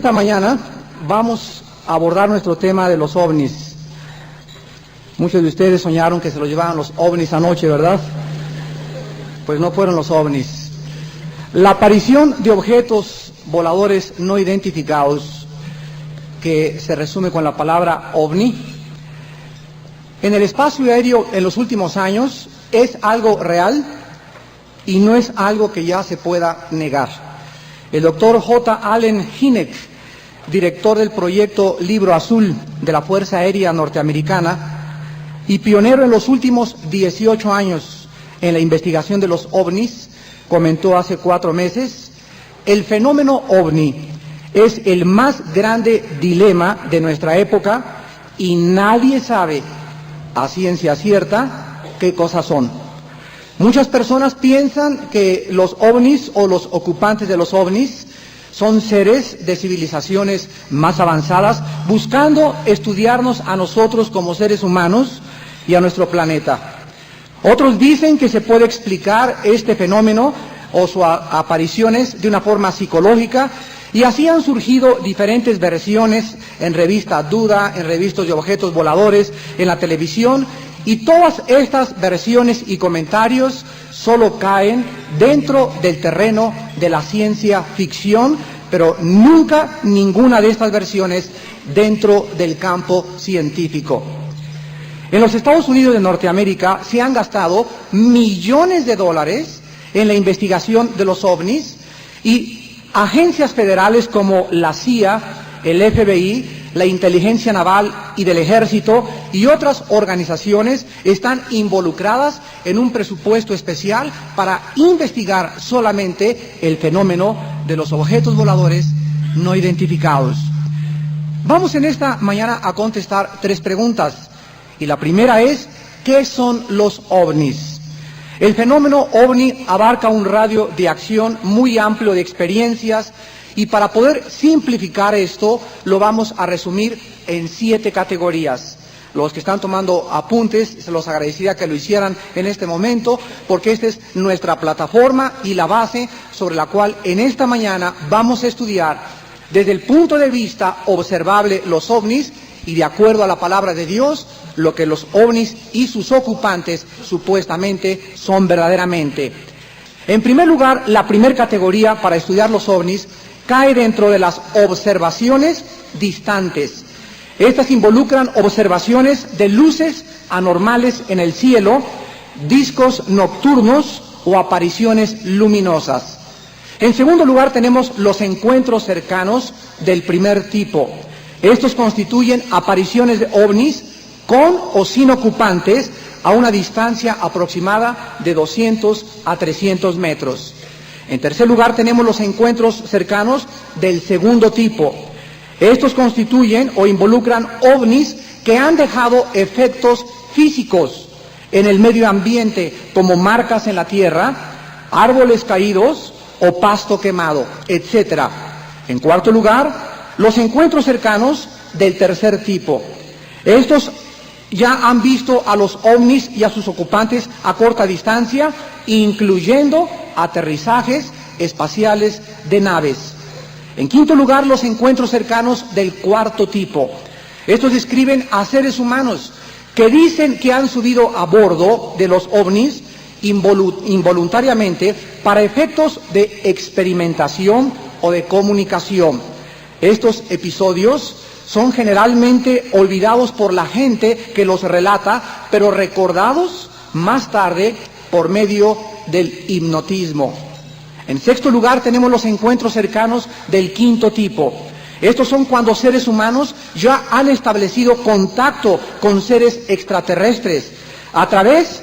esta mañana vamos a abordar nuestro tema de los ovnis. Muchos de ustedes soñaron que se los llevaban los ovnis anoche, ¿verdad? Pues no fueron los ovnis. La aparición de objetos voladores no identificados, que se resume con la palabra ovni, en el espacio aéreo en los últimos años es algo real y no es algo que ya se pueda negar. El doctor J. Allen Hynek, director del proyecto Libro Azul de la Fuerza Aérea Norteamericana y pionero en los últimos 18 años en la investigación de los ovnis, comentó hace 4 meses: el fenómeno ovni es el más grande dilema de nuestra época y nadie sabe a ciencia cierta qué cosas son. Muchas personas piensan que los ovnis o los ocupantes de los ovnis son seres de civilizaciones más avanzadas buscando estudiarnos a nosotros como seres humanos y a nuestro planeta. Otros dicen que se puede explicar este fenómeno o sus apariciones de una forma psicológica, y así han surgido diferentes versiones en revista Duda, en revistas de objetos voladores, en la televisión, y todas estas versiones y comentarios solo caen dentro del terreno de la ciencia ficción, pero nunca ninguna de estas versiones dentro del campo científico. En los Estados Unidos de Norteamérica se han gastado millones de dólares en la investigación de los ovnis, y agencias federales como la CIA, el FBI, la inteligencia naval y del ejército y otras organizaciones están involucradas en un presupuesto especial para investigar solamente el fenómeno de los objetos voladores no identificados. Vamos en esta mañana a contestar 3 preguntas, y la primera es: ¿qué son los ovnis? El fenómeno ovni abarca un radio de acción muy amplio de experiencias, y para poder simplificar esto lo vamos a resumir en 7 categorías. Los que están tomando apuntes, se los agradecería que lo hicieran en este momento, porque esta es nuestra plataforma y la base sobre la cual en esta mañana vamos a estudiar desde el punto de vista observable los ovnis, y de acuerdo a la palabra de Dios, lo que los ovnis y sus ocupantes supuestamente son verdaderamente. En primer lugar, la primera categoría para estudiar los ovnis cae dentro de las observaciones distantes. Estas involucran observaciones de luces anormales en el cielo, discos nocturnos o apariciones luminosas. En segundo lugar, tenemos los encuentros cercanos del primer tipo. Estos constituyen apariciones de ovnis con o sin ocupantes a una distancia aproximada de 200 a 300 metros. En tercer lugar, tenemos los encuentros cercanos del segundo tipo. Estos constituyen o involucran ovnis que han dejado efectos físicos en el medio ambiente, como marcas en la tierra, árboles caídos o pasto quemado, etc. En cuarto lugar, los encuentros cercanos del tercer tipo. Estos ya han visto a los ovnis y a sus ocupantes a corta distancia, incluyendo aterrizajes espaciales de naves. En quinto lugar, los encuentros cercanos del cuarto tipo. Estos describen a seres humanos que dicen que han subido a bordo de los ovnis involuntariamente para efectos de experimentación o de comunicación. Estos episodios son generalmente olvidados por la gente que los relata, pero recordados más tarde por medio del hipnotismo. En sexto lugar, tenemos los encuentros cercanos del quinto tipo. Estos son cuando seres humanos ya han establecido contacto con seres extraterrestres a través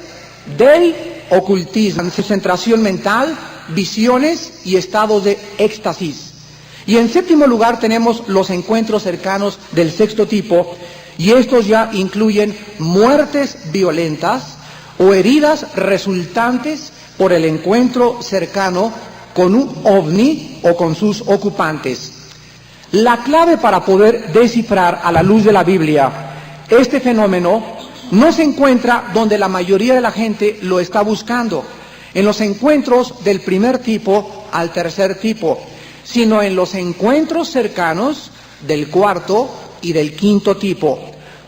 del ocultismo, concentración mental, visiones y estados de éxtasis. Y en séptimo lugar tenemos los encuentros cercanos del sexto tipo, y estos ya incluyen muertes violentas o heridas resultantes por el encuentro cercano con un ovni o con sus ocupantes. La clave para poder descifrar a la luz de la Biblia este fenómeno no se encuentra donde la mayoría de la gente lo está buscando, en los encuentros del primer tipo al tercer tipo, sino en los encuentros cercanos del cuarto y del quinto tipo.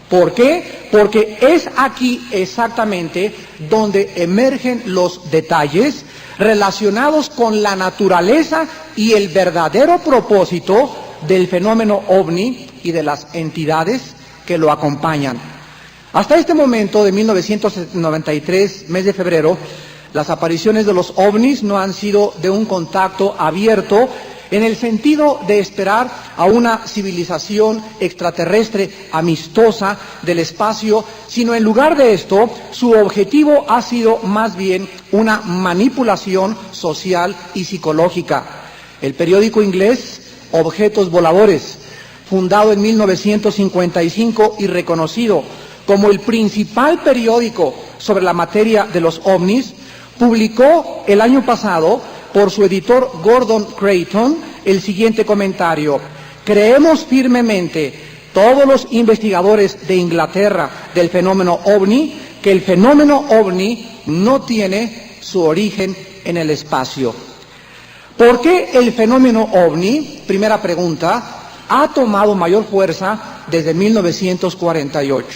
¿Por qué? Porque es aquí exactamente donde emergen los detalles relacionados con la naturaleza y el verdadero propósito del fenómeno ovni y de las entidades que lo acompañan. Hasta este momento de 1993, mes de febrero, las apariciones de los ovnis no han sido de un contacto abierto en el sentido de esperar a una civilización extraterrestre amistosa del espacio, sino en lugar de esto, su objetivo ha sido más bien una manipulación social y psicológica. El periódico inglés Objetos Voladores, fundado en 1955 y reconocido como el principal periódico sobre la materia de los ovnis, publicó el año pasado por su editor Gordon Creighton el siguiente comentario: creemos firmemente, todos los investigadores de Inglaterra del fenómeno ovni, que el fenómeno ovni no tiene su origen en el espacio. ¿Por qué el fenómeno ovni, primera pregunta, ha tomado mayor fuerza desde 1948,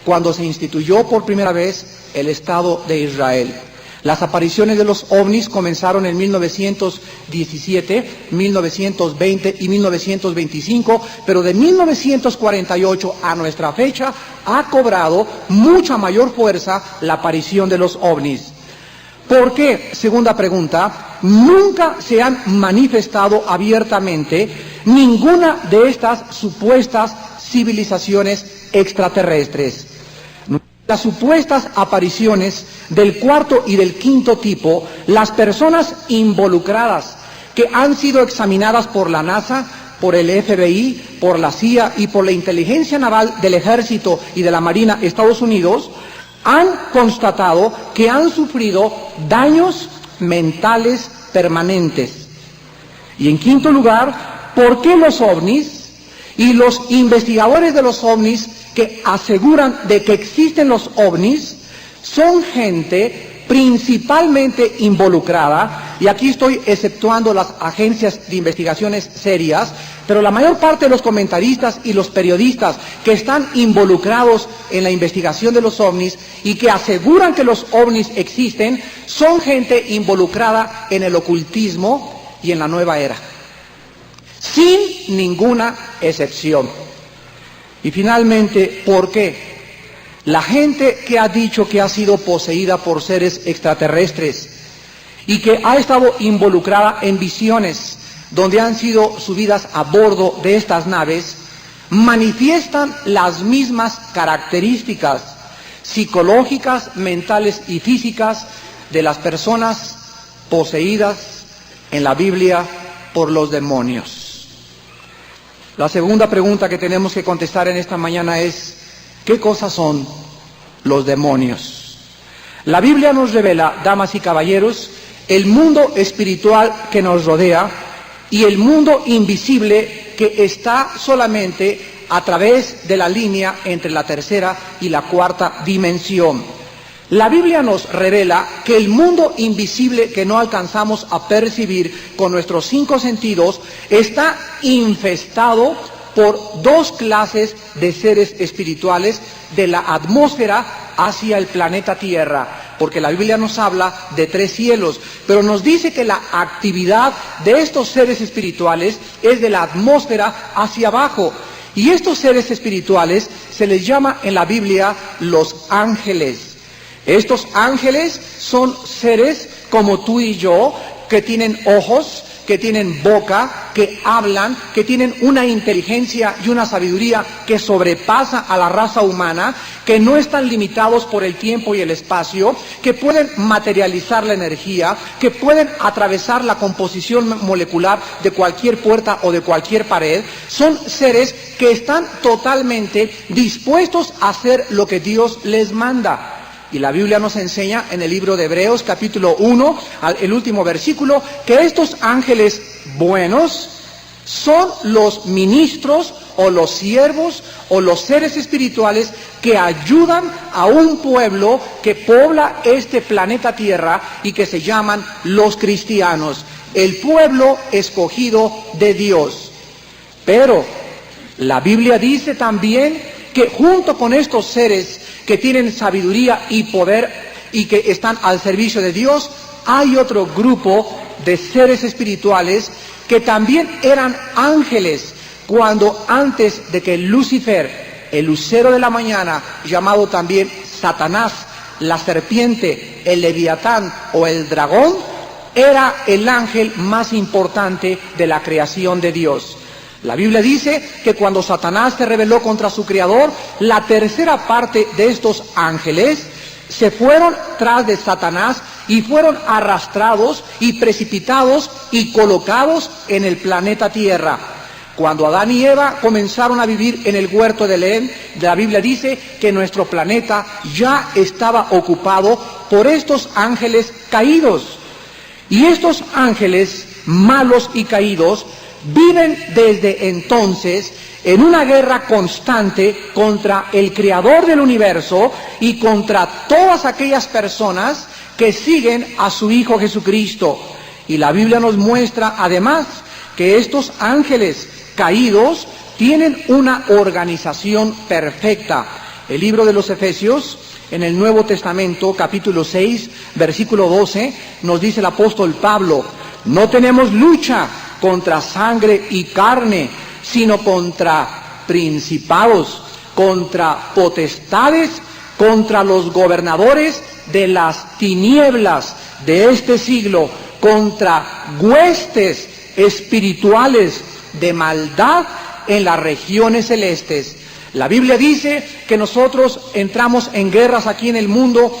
cuando se instituyó por primera vez el Estado de Israel? Las apariciones de los ovnis comenzaron en 1917, 1920 y 1925, pero de 1948 a nuestra fecha ha cobrado mucha mayor fuerza la aparición de los ovnis. ¿Por qué? Segunda pregunta, nunca se han manifestado abiertamente ninguna de estas supuestas civilizaciones extraterrestres. Las supuestas apariciones del cuarto y del quinto tipo, las personas involucradas que han sido examinadas por la NASA, por el FBI, por la CIA y por la inteligencia naval del Ejército y de la Marina de Estados Unidos, han constatado que han sufrido daños mentales permanentes. Y en quinto lugar, ¿por qué los ovnis y los investigadores de los ovnis que aseguran de que existen los ovnis son gente principalmente involucrada, y aquí estoy exceptuando las agencias de investigaciones serias, pero la mayor parte de los comentaristas y los periodistas que están involucrados en la investigación de los ovnis y que aseguran que los ovnis existen, son gente involucrada en el ocultismo y en la nueva era, sin ninguna excepción. Y finalmente, ¿por qué? La gente que ha dicho que ha sido poseída por seres extraterrestres y que ha estado involucrada en visiones donde han sido subidas a bordo de estas naves, manifiestan las mismas características psicológicas, mentales y físicas de las personas poseídas en la Biblia por los demonios. La segunda pregunta que tenemos que contestar en esta mañana es: ¿qué cosas son los demonios? La Biblia nos revela, damas y caballeros, el mundo espiritual que nos rodea y el mundo invisible que está solamente a través de la línea entre la tercera y la cuarta dimensión. La Biblia nos revela que el mundo invisible que no alcanzamos a percibir con nuestros 5 sentidos está infestado por 2 clases de seres espirituales de la atmósfera hacia el planeta Tierra, porque la Biblia nos habla de 3 cielos, pero nos dice que la actividad de estos seres espirituales es de la atmósfera hacia abajo, y estos seres espirituales se les llama en la Biblia los ángeles. Estos ángeles son seres como tú y yo, que tienen ojos, que tienen boca, que hablan, que tienen una inteligencia y una sabiduría que sobrepasa a la raza humana, que no están limitados por el tiempo y el espacio, que pueden materializar la energía, que pueden atravesar la composición molecular de cualquier puerta o de cualquier pared. Son seres que están totalmente dispuestos a hacer lo que Dios les manda. Y la Biblia nos enseña en el libro de Hebreos, capítulo 1, el último versículo, que estos ángeles buenos son los ministros o los siervos o los seres espirituales que ayudan a un pueblo que pobla este planeta Tierra y que se llaman los cristianos. el pueblo escogido de Dios. Pero la Biblia dice también que junto con estos seres que tienen sabiduría y poder y que están al servicio de Dios, hay otro grupo de seres espirituales que también eran ángeles, cuando antes de que Lucifer, el lucero de la mañana, llamado también Satanás, la serpiente, el leviatán o el dragón, era el ángel más importante de la creación de Dios. La Biblia dice que cuando Satanás se rebeló contra su creador, la tercera parte de estos ángeles se fueron tras de Satanás y fueron arrastrados y precipitados y colocados en el planeta Tierra. Cuando Adán y Eva comenzaron a vivir en el huerto del Edén, la Biblia dice que nuestro planeta ya estaba ocupado por estos ángeles caídos. Y estos ángeles malos y caídos viven desde entonces en una guerra constante contra el Creador del universo y contra todas aquellas personas que siguen a su Hijo Jesucristo. Y la Biblia nos muestra además que estos ángeles caídos tienen una organización perfecta. El libro de los Efesios, en el Nuevo Testamento, capítulo 6, versículo 12, nos dice el apóstol Pablo: no tenemos lucha contra sangre y carne, sino contra principados, contra potestades, contra los gobernadores de las tinieblas de este siglo, contra huestes espirituales de maldad en las regiones celestes. La Biblia dice que nosotros entramos en guerras aquí en el mundo,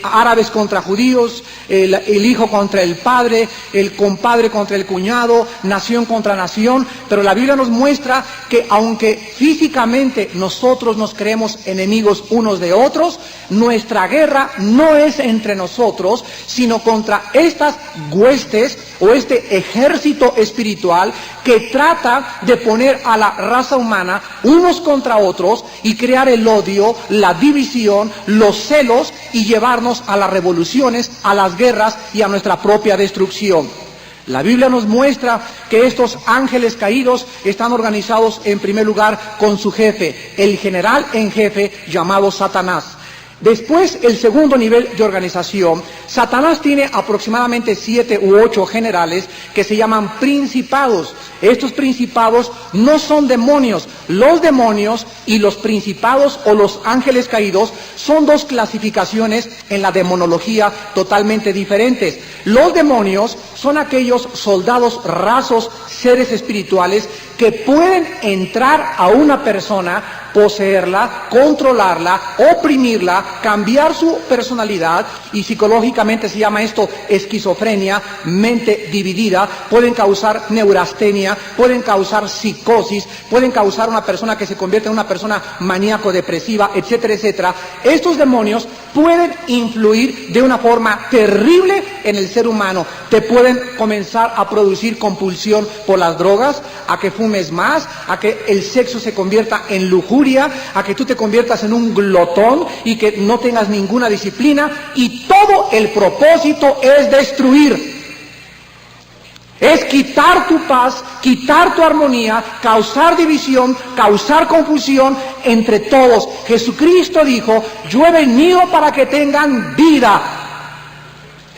árabes contra judíos, el hijo contra el padre, el compadre contra el cuñado, nación contra nación, pero la Biblia nos muestra que aunque físicamente nosotros nos creemos enemigos unos de otros, nuestra guerra no es entre nosotros, sino contra estas huestes o este ejército espiritual que trata de poner a la raza humana unos contra otros y crear el odio, la división, los celos y llevarnos a las revoluciones, a las guerras y a nuestra propia destrucción. La Biblia nos muestra que estos ángeles caídos están organizados en primer lugar con su jefe, el general en jefe llamado Satanás. Después, el segundo nivel de organización, Satanás tiene aproximadamente 7 u 8 generales que se llaman principados. Estos principados no son demonios. Los demonios y los principados o los ángeles caídos son dos clasificaciones en la demonología totalmente diferentes. Los demonios son aquellos soldados rasos, seres espirituales que pueden entrar a una persona, poseerla, controlarla, oprimirla, cambiar su personalidad, y psicológicamente se llama esto esquizofrenia, mente dividida. Pueden causar neurastenia, pueden causar psicosis, pueden causar una persona que se convierte en una persona maníaco-depresiva, etcétera, etcétera. Estos demonios pueden influir de una forma terrible en el ser humano. Te pueden comenzar a producir compulsión por las drogas, a que fumes más, a que el sexo se convierta en lujuria, a que tú te conviertas en un glotón y que no tengas ninguna disciplina, y todo el propósito es destruir. Es quitar tu paz, quitar tu armonía, causar división, causar confusión entre todos. Jesucristo dijo: yo he venido para que tengan vida.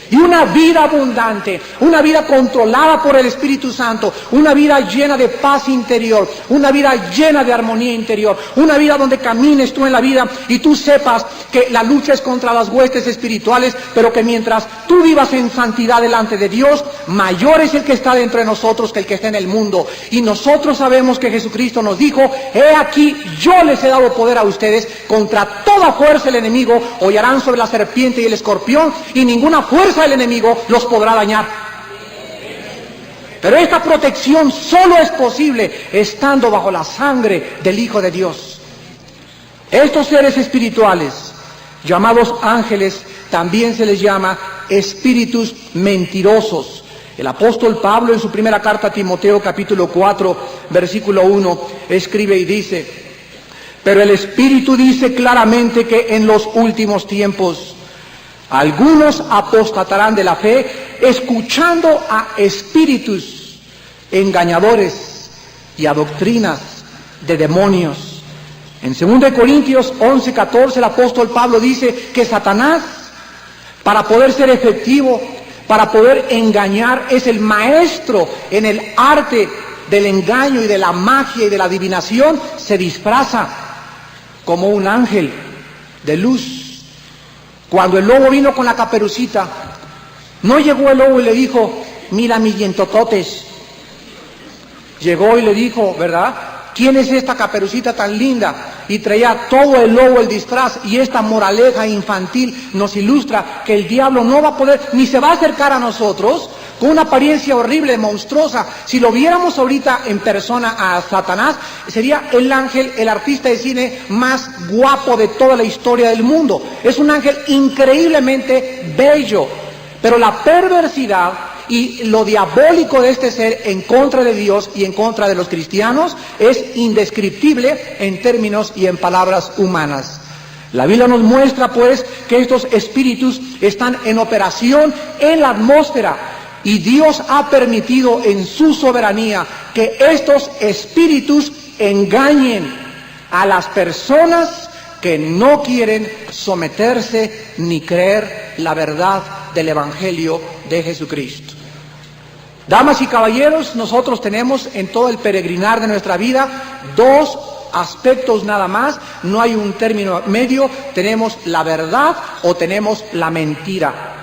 Y una vida abundante, una vida controlada por el Espíritu Santo, una vida llena de paz interior, una vida llena de armonía interior, una vida donde camines tú en la vida y tú sepas que la lucha es contra las huestes espirituales, pero que mientras tú vivas en santidad delante de Dios, mayor es el que está dentro de nosotros que el que está en el mundo. Y nosotros sabemos que Jesucristo nos dijo: he aquí, yo les he dado poder a ustedes, contra toda fuerza del enemigo hollarán sobre la serpiente y el escorpión, y ninguna fuerza del enemigo los podrá dañar. Pero esta protección solo es posible estando bajo la sangre del Hijo de Dios. Estos seres espirituales, llamados ángeles, también se les llama espíritus mentirosos. El apóstol Pablo, en su primera carta a Timoteo, capítulo 4, versículo 1, escribe y dice: pero el Espíritu dice claramente que en los últimos tiempos algunos apostatarán de la fe, escuchando a espíritus engañadores y a doctrinas de demonios. En 2 Corintios 11:14 el apóstol Pablo dice que Satanás, para poder ser efectivo, para poder engañar, es el maestro en el arte del engaño y de la magia y de la adivinación. Se disfraza como un ángel de luz. Cuando el lobo vino con la caperucita, no llegó el lobo y le dijo: mira mis dientototes. Llegó y le dijo, ¿verdad?, ¿quién es esta caperucita tan linda? Y traía todo el lobo el disfraz, y esta moraleja infantil nos ilustra que el diablo no va a poder, ni se va a acercar a nosotros con una apariencia horrible, monstruosa. Si lo viéramos ahorita en persona a Satanás, sería el ángel, el artista de cine más guapo de toda la historia del mundo. Es un ángel increíblemente bello, pero la perversidad y lo diabólico de este ser en contra de Dios y en contra de los cristianos es indescriptible en términos y en palabras humanas. La Biblia nos muestra pues que estos espíritus están en operación en la atmósfera, y Dios ha permitido en su soberanía que estos espíritus engañen a las personas que no quieren someterse ni creer la verdad del Evangelio de Jesucristo. Damas y caballeros, nosotros tenemos en todo el peregrinar de nuestra vida dos aspectos nada más, no hay un término medio. Tenemos la verdad o tenemos la mentira.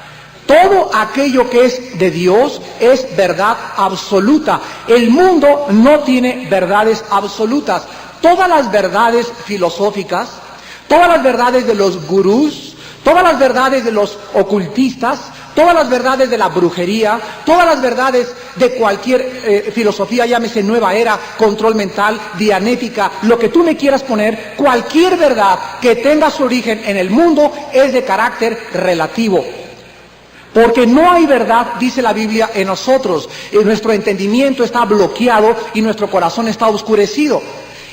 Todo aquello que es de Dios es verdad absoluta. El mundo no tiene verdades absolutas. Todas las verdades filosóficas, todas las verdades de los gurús, todas las verdades de los ocultistas, todas las verdades de la brujería, todas las verdades de cualquier filosofía, llámese nueva era, control mental, dianética, lo que tú me quieras poner, cualquier verdad que tenga su origen en el mundo es de carácter relativo. Porque no hay verdad, dice la Biblia, en nosotros. Nuestro entendimiento está bloqueado y nuestro corazón está oscurecido.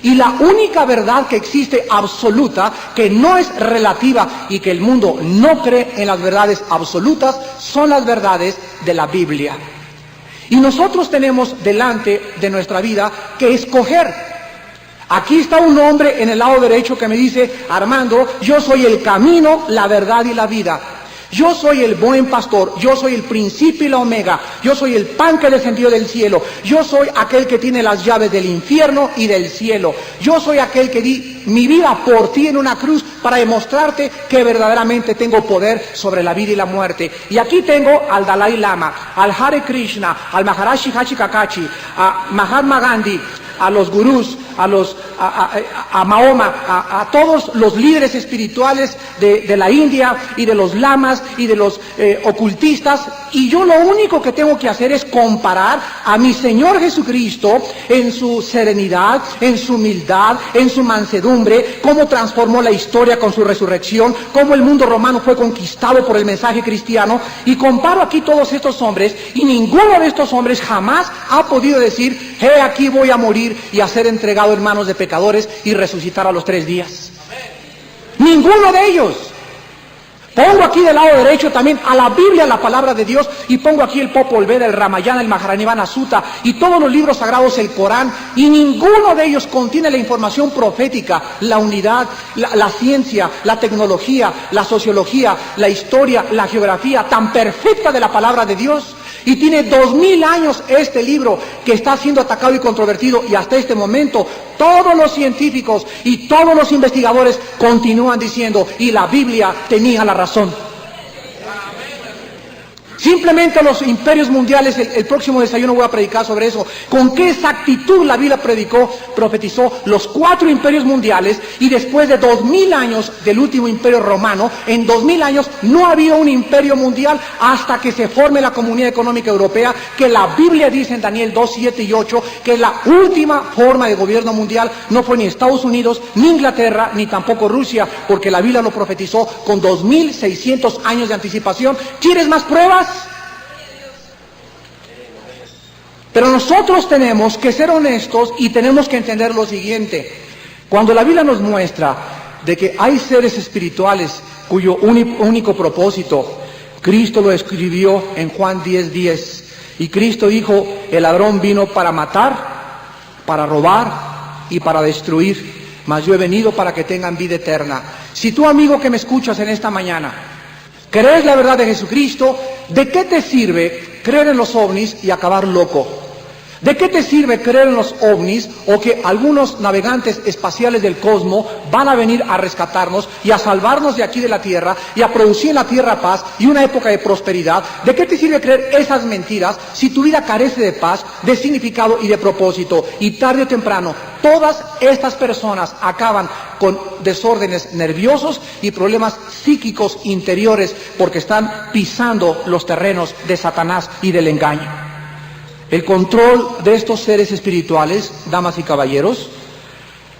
Y la única verdad que existe absoluta, que no es relativa y que el mundo no cree en las verdades absolutas, son las verdades de la Biblia. Y nosotros tenemos delante de nuestra vida que escoger. Aquí está un hombre en el lado derecho que me dice: Armando, yo soy el camino, la verdad y la vida. Yo soy el buen pastor, yo soy el principio y la omega, yo soy el pan que descendió del cielo, yo soy aquel que tiene las llaves del infierno y del cielo, yo soy aquel que di mi vida por ti en una cruz para demostrarte que verdaderamente tengo poder sobre la vida y la muerte. Y aquí tengo al Dalai Lama, al Hare Krishna, al Maharaji Hachi Kakachi, a Mahatma Gandhi, a los gurús, a Mahoma, a todos los líderes espirituales de la India y de los lamas y de los ocultistas, y yo lo único que tengo que hacer es comparar a mi Señor Jesucristo en su serenidad, en su humildad, en su mansedumbre, cómo transformó la historia con su resurrección, cómo el mundo romano fue conquistado por el mensaje cristiano, y comparo aquí todos estos hombres, y ninguno de estos hombres jamás ha podido decir: he aquí voy a morir y a ser entregado en manos de pecadores y resucitar a los 3 días. Ninguno de ellos. Pongo aquí del lado derecho también a la Biblia, la palabra de Dios, y pongo aquí el Popol Vuh, el Ramayana, el Mahajanivana Sutta y todos los libros sagrados, el Corán, y ninguno de ellos contiene la información profética, la unidad, la ciencia, la tecnología, la sociología, la historia, la geografía tan perfecta de la palabra de Dios. Y tiene 2000 años este libro que está siendo atacado y controvertido, y hasta este momento todos los científicos y todos los investigadores continúan diciendo: y la Biblia tenía la razón. Simplemente los imperios mundiales, el próximo desayuno voy a predicar sobre eso, con qué exactitud la Biblia profetizó los 4 imperios mundiales, y después de 2000 años del último imperio romano, en 2000 años no ha habido un imperio mundial hasta que se forme la Comunidad Económica Europea, que la Biblia dice en Daniel 2, 7 y 8, que es la última forma de gobierno mundial. No fue ni Estados Unidos, ni Inglaterra, ni tampoco Rusia, porque la Biblia lo profetizó con 2600 años de anticipación. ¿Quieres más pruebas? Pero nosotros tenemos que ser honestos y tenemos que entender lo siguiente. Cuando la Biblia nos muestra de que hay seres espirituales cuyo único propósito, Cristo lo escribió en Juan 10:10. Y Cristo dijo, el ladrón vino para matar, para robar y para destruir. Mas yo he venido para que tengan vida eterna. Si tú, amigo que me escuchas en esta mañana, crees la verdad de Jesucristo, ¿de qué te sirve creer en los ovnis y acabar loco? ¿De qué te sirve creer en los ovnis o que algunos navegantes espaciales del cosmos van a venir a rescatarnos y a salvarnos de aquí de la tierra y a producir en la tierra paz y una época de prosperidad? ¿De qué te sirve creer esas mentiras si tu vida carece de paz, de significado y de propósito? Y tarde o temprano, todas estas personas acaban con desórdenes nerviosos y problemas psíquicos interiores porque están pisando los terrenos de Satanás y del engaño. El control de estos seres espirituales, damas y caballeros,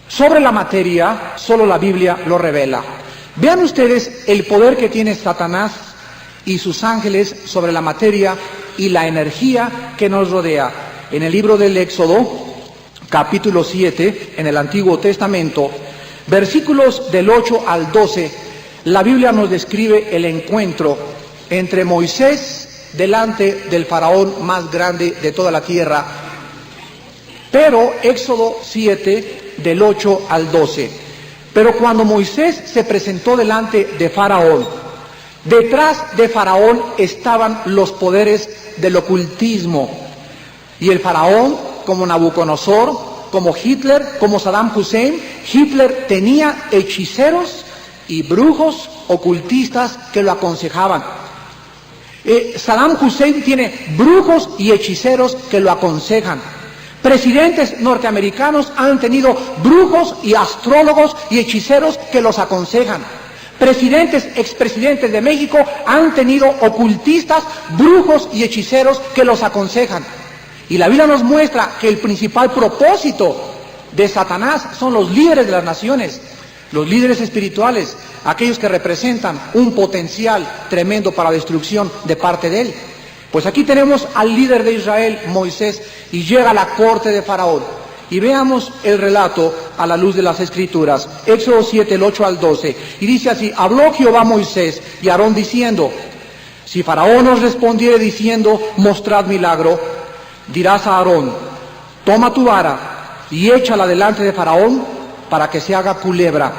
sobre la materia, solo la Biblia lo revela. Vean ustedes el poder que tiene Satanás y sus ángeles sobre la materia y la energía que nos rodea. En el libro del Éxodo, capítulo 7, en el Antiguo Testamento, versículos del 8 al 12, la Biblia nos describe el encuentro entre Moisés delante del faraón más grande de toda la tierra. Pero Éxodo 7, del 8 al 12. Pero cuando Moisés se presentó delante de Faraón, detrás de Faraón estaban los poderes del ocultismo. Y el faraón, como Nabucodonosor, como Hitler, como Saddam Hussein, Hitler tenía hechiceros y brujos ocultistas que lo aconsejaban. Saddam Hussein tiene brujos y hechiceros que lo aconsejan. Presidentes norteamericanos han tenido brujos y astrólogos y hechiceros que los aconsejan. Presidentes, expresidentes de México han tenido ocultistas, brujos y hechiceros que los aconsejan. Y la Biblia nos muestra que el principal propósito de Satanás son los líderes de las naciones, los líderes espirituales, aquellos que representan un potencial tremendo para destrucción de parte de él. Pues aquí tenemos al líder de Israel, Moisés, y llega a la corte de Faraón. Y veamos el relato a la luz de las Escrituras. Éxodo 7, el 8 al 12. Y dice así, habló Jehová a Moisés y a Aarón diciendo, si Faraón os respondiere diciendo, mostrad milagro, dirás a Aarón, toma tu vara y échala delante de Faraón para que se haga culebra.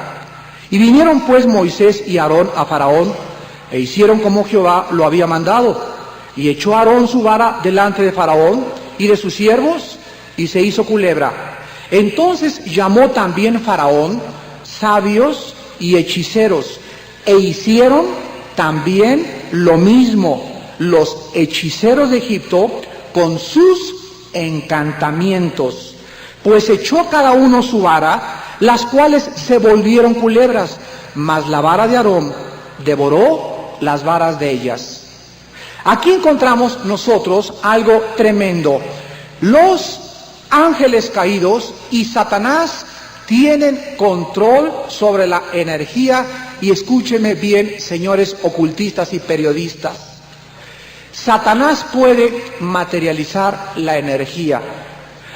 Y vinieron pues Moisés y Aarón a Faraón, e hicieron como Jehová lo había mandado. Y echó Aarón su vara delante de Faraón y de sus siervos, y se hizo culebra. Entonces llamó también Faraón sabios y hechiceros, e hicieron también lo mismo los hechiceros de Egipto con sus encantamientos. Pues echó cada uno su vara, las cuales se volvieron culebras, mas la vara de Aarón devoró las varas de ellas. Aquí encontramos nosotros algo tremendo. Los ángeles caídos y Satanás tienen control sobre la energía, y escúcheme bien, señores ocultistas y periodistas. Satanás puede materializar la energía.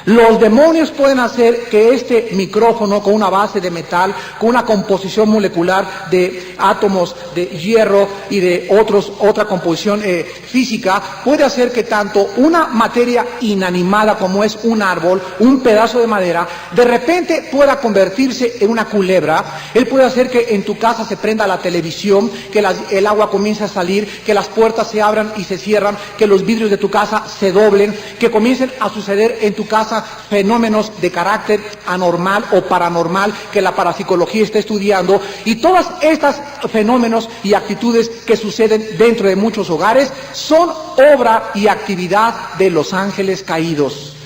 Los demonios pueden hacer que este micrófono con una base de metal, con una composición molecular de átomos de hierro y de otra composición física, puede hacer que tanto una materia inanimada como es un árbol, un pedazo de madera, de repente pueda convertirse en una culebra. Él puede hacer que en tu casa se prenda la televisión, que el agua comience a salir, que las puertas se abran y se cierran, que los vidrios de tu casa se doblen, que comiencen a suceder en tu casa fenómenos de carácter anormal o paranormal que la parapsicología está estudiando, y todas estas fenómenos y actitudes que suceden dentro de muchos hogares son obra y actividad de los ángeles caídos.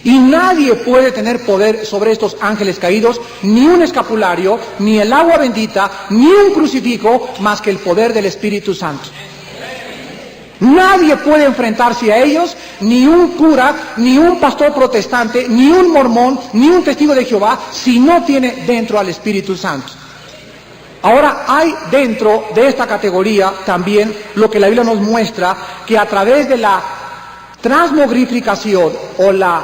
Y nadie puede tener poder sobre estos ángeles caídos, ni un escapulario, ni el agua bendita, ni un crucifijo, más que el poder del Espíritu Santo. Nadie puede enfrentarse a ellos, ni un cura, ni un pastor protestante, ni un mormón, ni un testigo de Jehová, si no tiene dentro al Espíritu Santo. Ahora hay dentro de esta categoría también lo que la Biblia nos muestra, que a través de la transmogrificación o la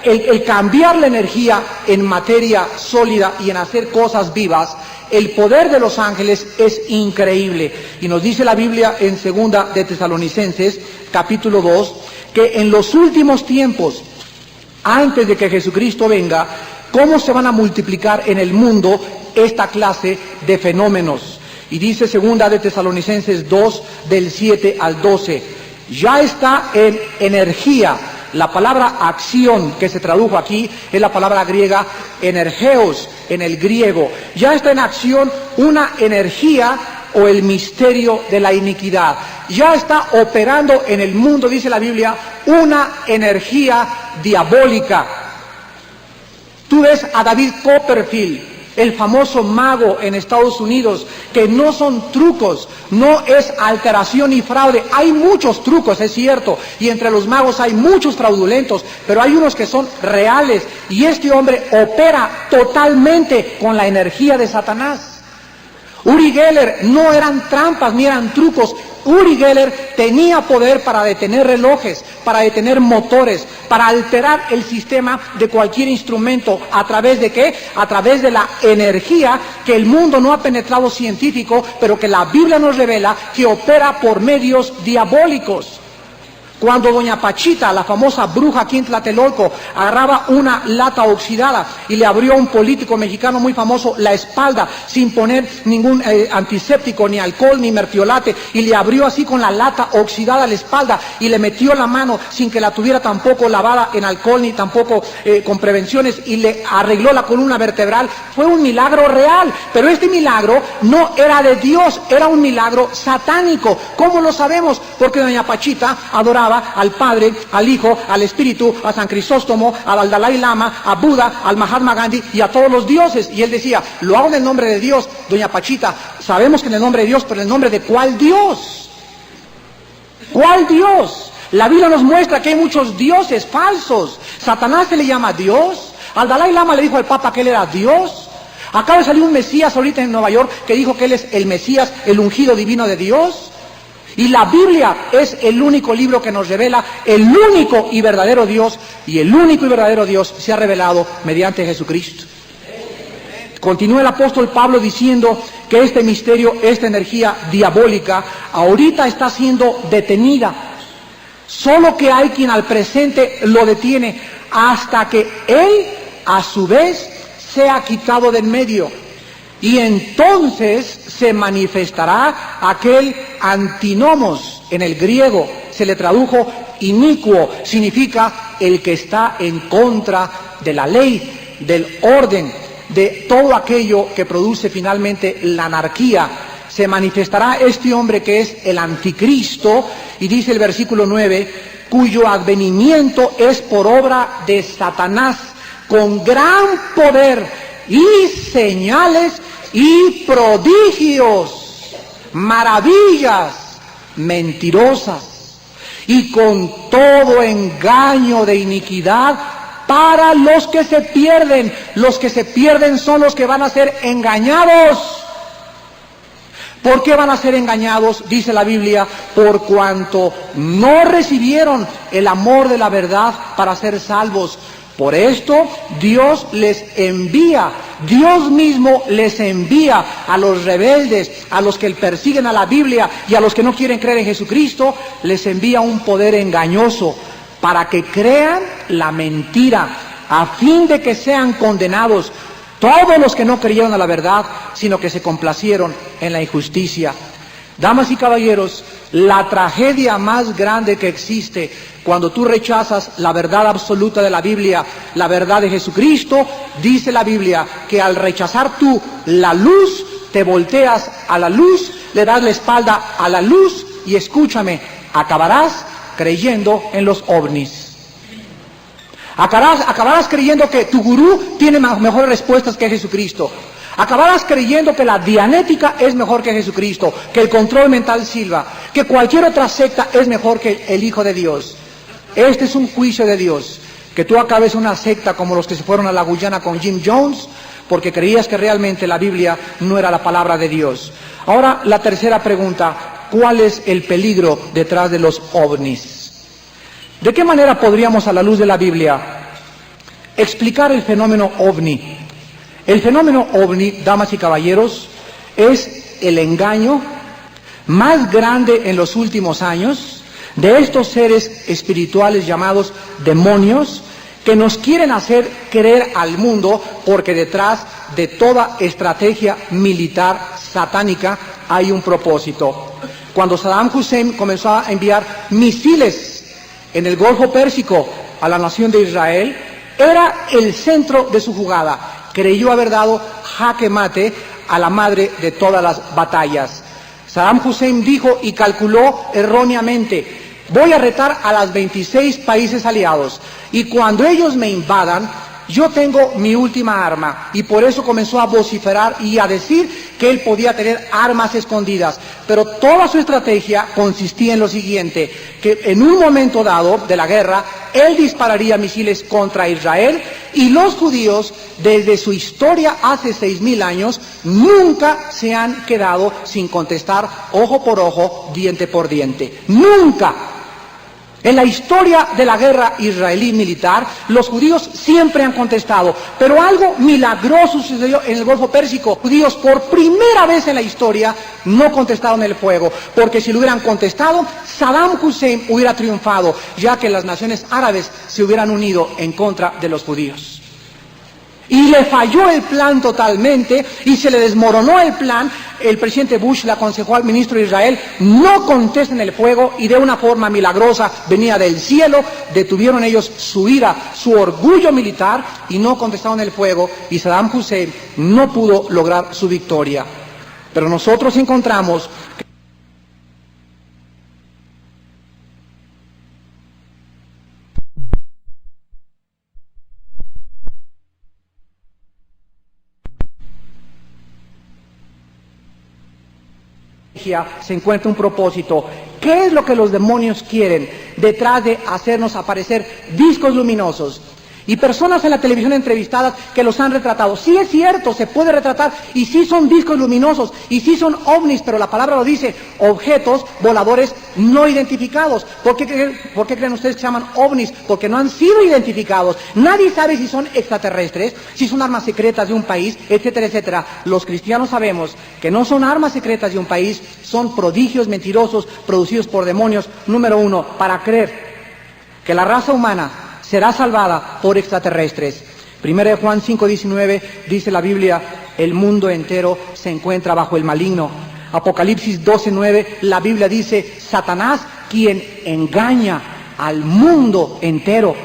el cambiar la energía en materia sólida y en hacer cosas vivas, el poder de los ángeles es increíble. Y nos dice la Biblia en 2 de Tesalonicenses, capítulo 2, que en los últimos tiempos, antes de que Jesucristo venga, cómo se van a multiplicar en el mundo esta clase de fenómenos. Y dice 2 de Tesalonicenses 2, del 7 al 12, ya está en energía. La palabra acción que se tradujo aquí es la palabra griega energeos en el griego. Ya está en acción una energía o el misterio de la iniquidad. Ya está operando en el mundo, dice la Biblia, una energía diabólica. Tú ves a David Copperfield, el famoso mago en Estados Unidos, que no son trucos, no es alteración y fraude. Hay muchos trucos, es cierto, y entre los magos hay muchos fraudulentos, pero hay unos que son reales, y este hombre opera totalmente con la energía de Satanás. Uri Geller no eran trampas ni eran trucos. Uri Geller tenía poder para detener relojes, para detener motores, para alterar el sistema de cualquier instrumento. ¿A través de qué? A través de la energía que el mundo no ha penetrado científico, pero que la Biblia nos revela que opera por medios diabólicos. Cuando doña Pachita, la famosa bruja aquí en Tlatelolco, agarraba una lata oxidada y le abrió a un político mexicano muy famoso la espalda sin poner ningún antiséptico, ni alcohol, ni mertiolate, y le abrió así con la lata oxidada la espalda y le metió la mano sin que la tuviera tampoco lavada en alcohol ni tampoco con prevenciones, y le arregló la columna vertebral. Fue un milagro real, pero este milagro no era de Dios, era un milagro satánico. ¿Cómo lo sabemos? Porque doña Pachita adoraba al Padre, al Hijo, al Espíritu, a San Crisóstomo, al Dalai Lama, a Buda, al Mahatma Gandhi y a todos los dioses. Y él decía, lo hago en el nombre de Dios. Doña Pachita, sabemos que en el nombre de Dios, pero en el nombre de ¿cuál Dios? ¿Cuál Dios? La Biblia nos muestra que hay muchos dioses falsos. Satanás se le llama Dios. Al Dalai Lama le dijo al Papa que él era Dios. Acaba de salir un Mesías ahorita en Nueva York que dijo que él es el Mesías, el ungido divino de Dios. Y la Biblia es el único libro que nos revela el único y verdadero Dios, y el único y verdadero Dios se ha revelado mediante Jesucristo. Continúa el apóstol Pablo diciendo que este misterio, esta energía diabólica, ahorita está siendo detenida. Solo que hay quien al presente lo detiene hasta que él, a su vez, sea quitado del medio. Y entonces se manifestará aquel antinomos, en el griego se le tradujo inicuo, significa el que está en contra de la ley, del orden, de todo aquello que produce finalmente la anarquía. Se manifestará este hombre que es el anticristo, y dice el versículo 9, cuyo advenimiento es por obra de Satanás, con gran poder y señales y prodigios, maravillas mentirosas, y con todo engaño de iniquidad para los que se pierden. Los que se pierden son los que van a ser engañados. ¿Por qué van a ser engañados? Dice la Biblia, por cuanto no recibieron el amor de la verdad para ser salvos. Por esto Dios les envía, Dios mismo les envía a los rebeldes, a los que persiguen a la Biblia y a los que no quieren creer en Jesucristo, les envía un poder engañoso para que crean la mentira, a fin de que sean condenados todos los que no creyeron a la verdad, sino que se complacieron en la injusticia. Damas y caballeros, la tragedia más grande que existe cuando tú rechazas la verdad absoluta de la Biblia, la verdad de Jesucristo, dice la Biblia que al rechazar tú la luz, te volteas a la luz, le das la espalda a la luz y escúchame, acabarás creyendo en los ovnis. Acabarás creyendo que tu gurú tiene mejores respuestas que Jesucristo. Acabarás creyendo que la dianética es mejor que Jesucristo, que el control mental Silva, que cualquier otra secta es mejor que el Hijo de Dios. Este es un juicio de Dios, que tú acabes una secta como los que se fueron a la Guyana con Jim Jones, porque creías que realmente la Biblia no era la palabra de Dios. Ahora, la tercera pregunta, ¿cuál es el peligro detrás de los ovnis? ¿De qué manera podríamos, a la luz de la Biblia, explicar el fenómeno ovni. El fenómeno ovni, damas y caballeros, es el engaño más grande en los últimos años de estos seres espirituales llamados demonios, que nos quieren hacer creer al mundo porque detrás de toda estrategia militar satánica hay un propósito. Cuando Saddam Hussein comenzó a enviar misiles en el Golfo Pérsico a la nación de Israel, era el centro de su jugada. Creyó haber dado jaque mate a la madre de todas las batallas. Saddam Hussein dijo y calculó erróneamente: voy a retar a las 26 países aliados y cuando ellos me invadan, yo tengo mi última arma. Y por eso comenzó a vociferar y a decir que él podía tener armas escondidas. Pero toda su estrategia consistía en lo siguiente: que en un momento dado de la guerra, él dispararía misiles contra Israel, y los judíos, desde su historia hace 6.000 años, nunca se han quedado sin contestar ojo por ojo, diente por diente. ¡Nunca! En la historia de la guerra israelí militar, los judíos siempre han contestado, pero algo milagroso sucedió en el Golfo Pérsico. Judíos por primera vez en la historia no contestaron el fuego, porque si lo hubieran contestado, Saddam Hussein hubiera triunfado, ya que las naciones árabes se hubieran unido en contra de los judíos. Y le falló el plan totalmente, y se le desmoronó el plan. El presidente Bush le aconsejó al ministro de Israel: no contesten el fuego, y de una forma milagrosa, venía del cielo, detuvieron ellos su ira, su orgullo militar, y no contestaron el fuego, y Saddam Hussein no pudo lograr su victoria. Pero nosotros encontramos se encuentra un propósito. ¿Qué es lo que los demonios quieren detrás de hacernos aparecer discos luminosos? Y personas en la televisión entrevistadas que los han retratado. Sí es cierto, se puede retratar, y sí son discos luminosos, y sí son ovnis, pero la palabra lo dice: objetos voladores no identificados. ¿Por qué creen ustedes que se llaman ovnis? Porque no han sido identificados. Nadie sabe si son extraterrestres, si son armas secretas de un país, etcétera, etcétera. Los cristianos sabemos que no son armas secretas de un país, son prodigios mentirosos producidos por demonios. Número uno, para creer que la raza humana será salvada por extraterrestres. 1 Juan 5:19 dice la Biblia: el mundo entero se encuentra bajo el maligno. Apocalipsis 12:9, la Biblia dice: Satanás, quien engaña al mundo entero.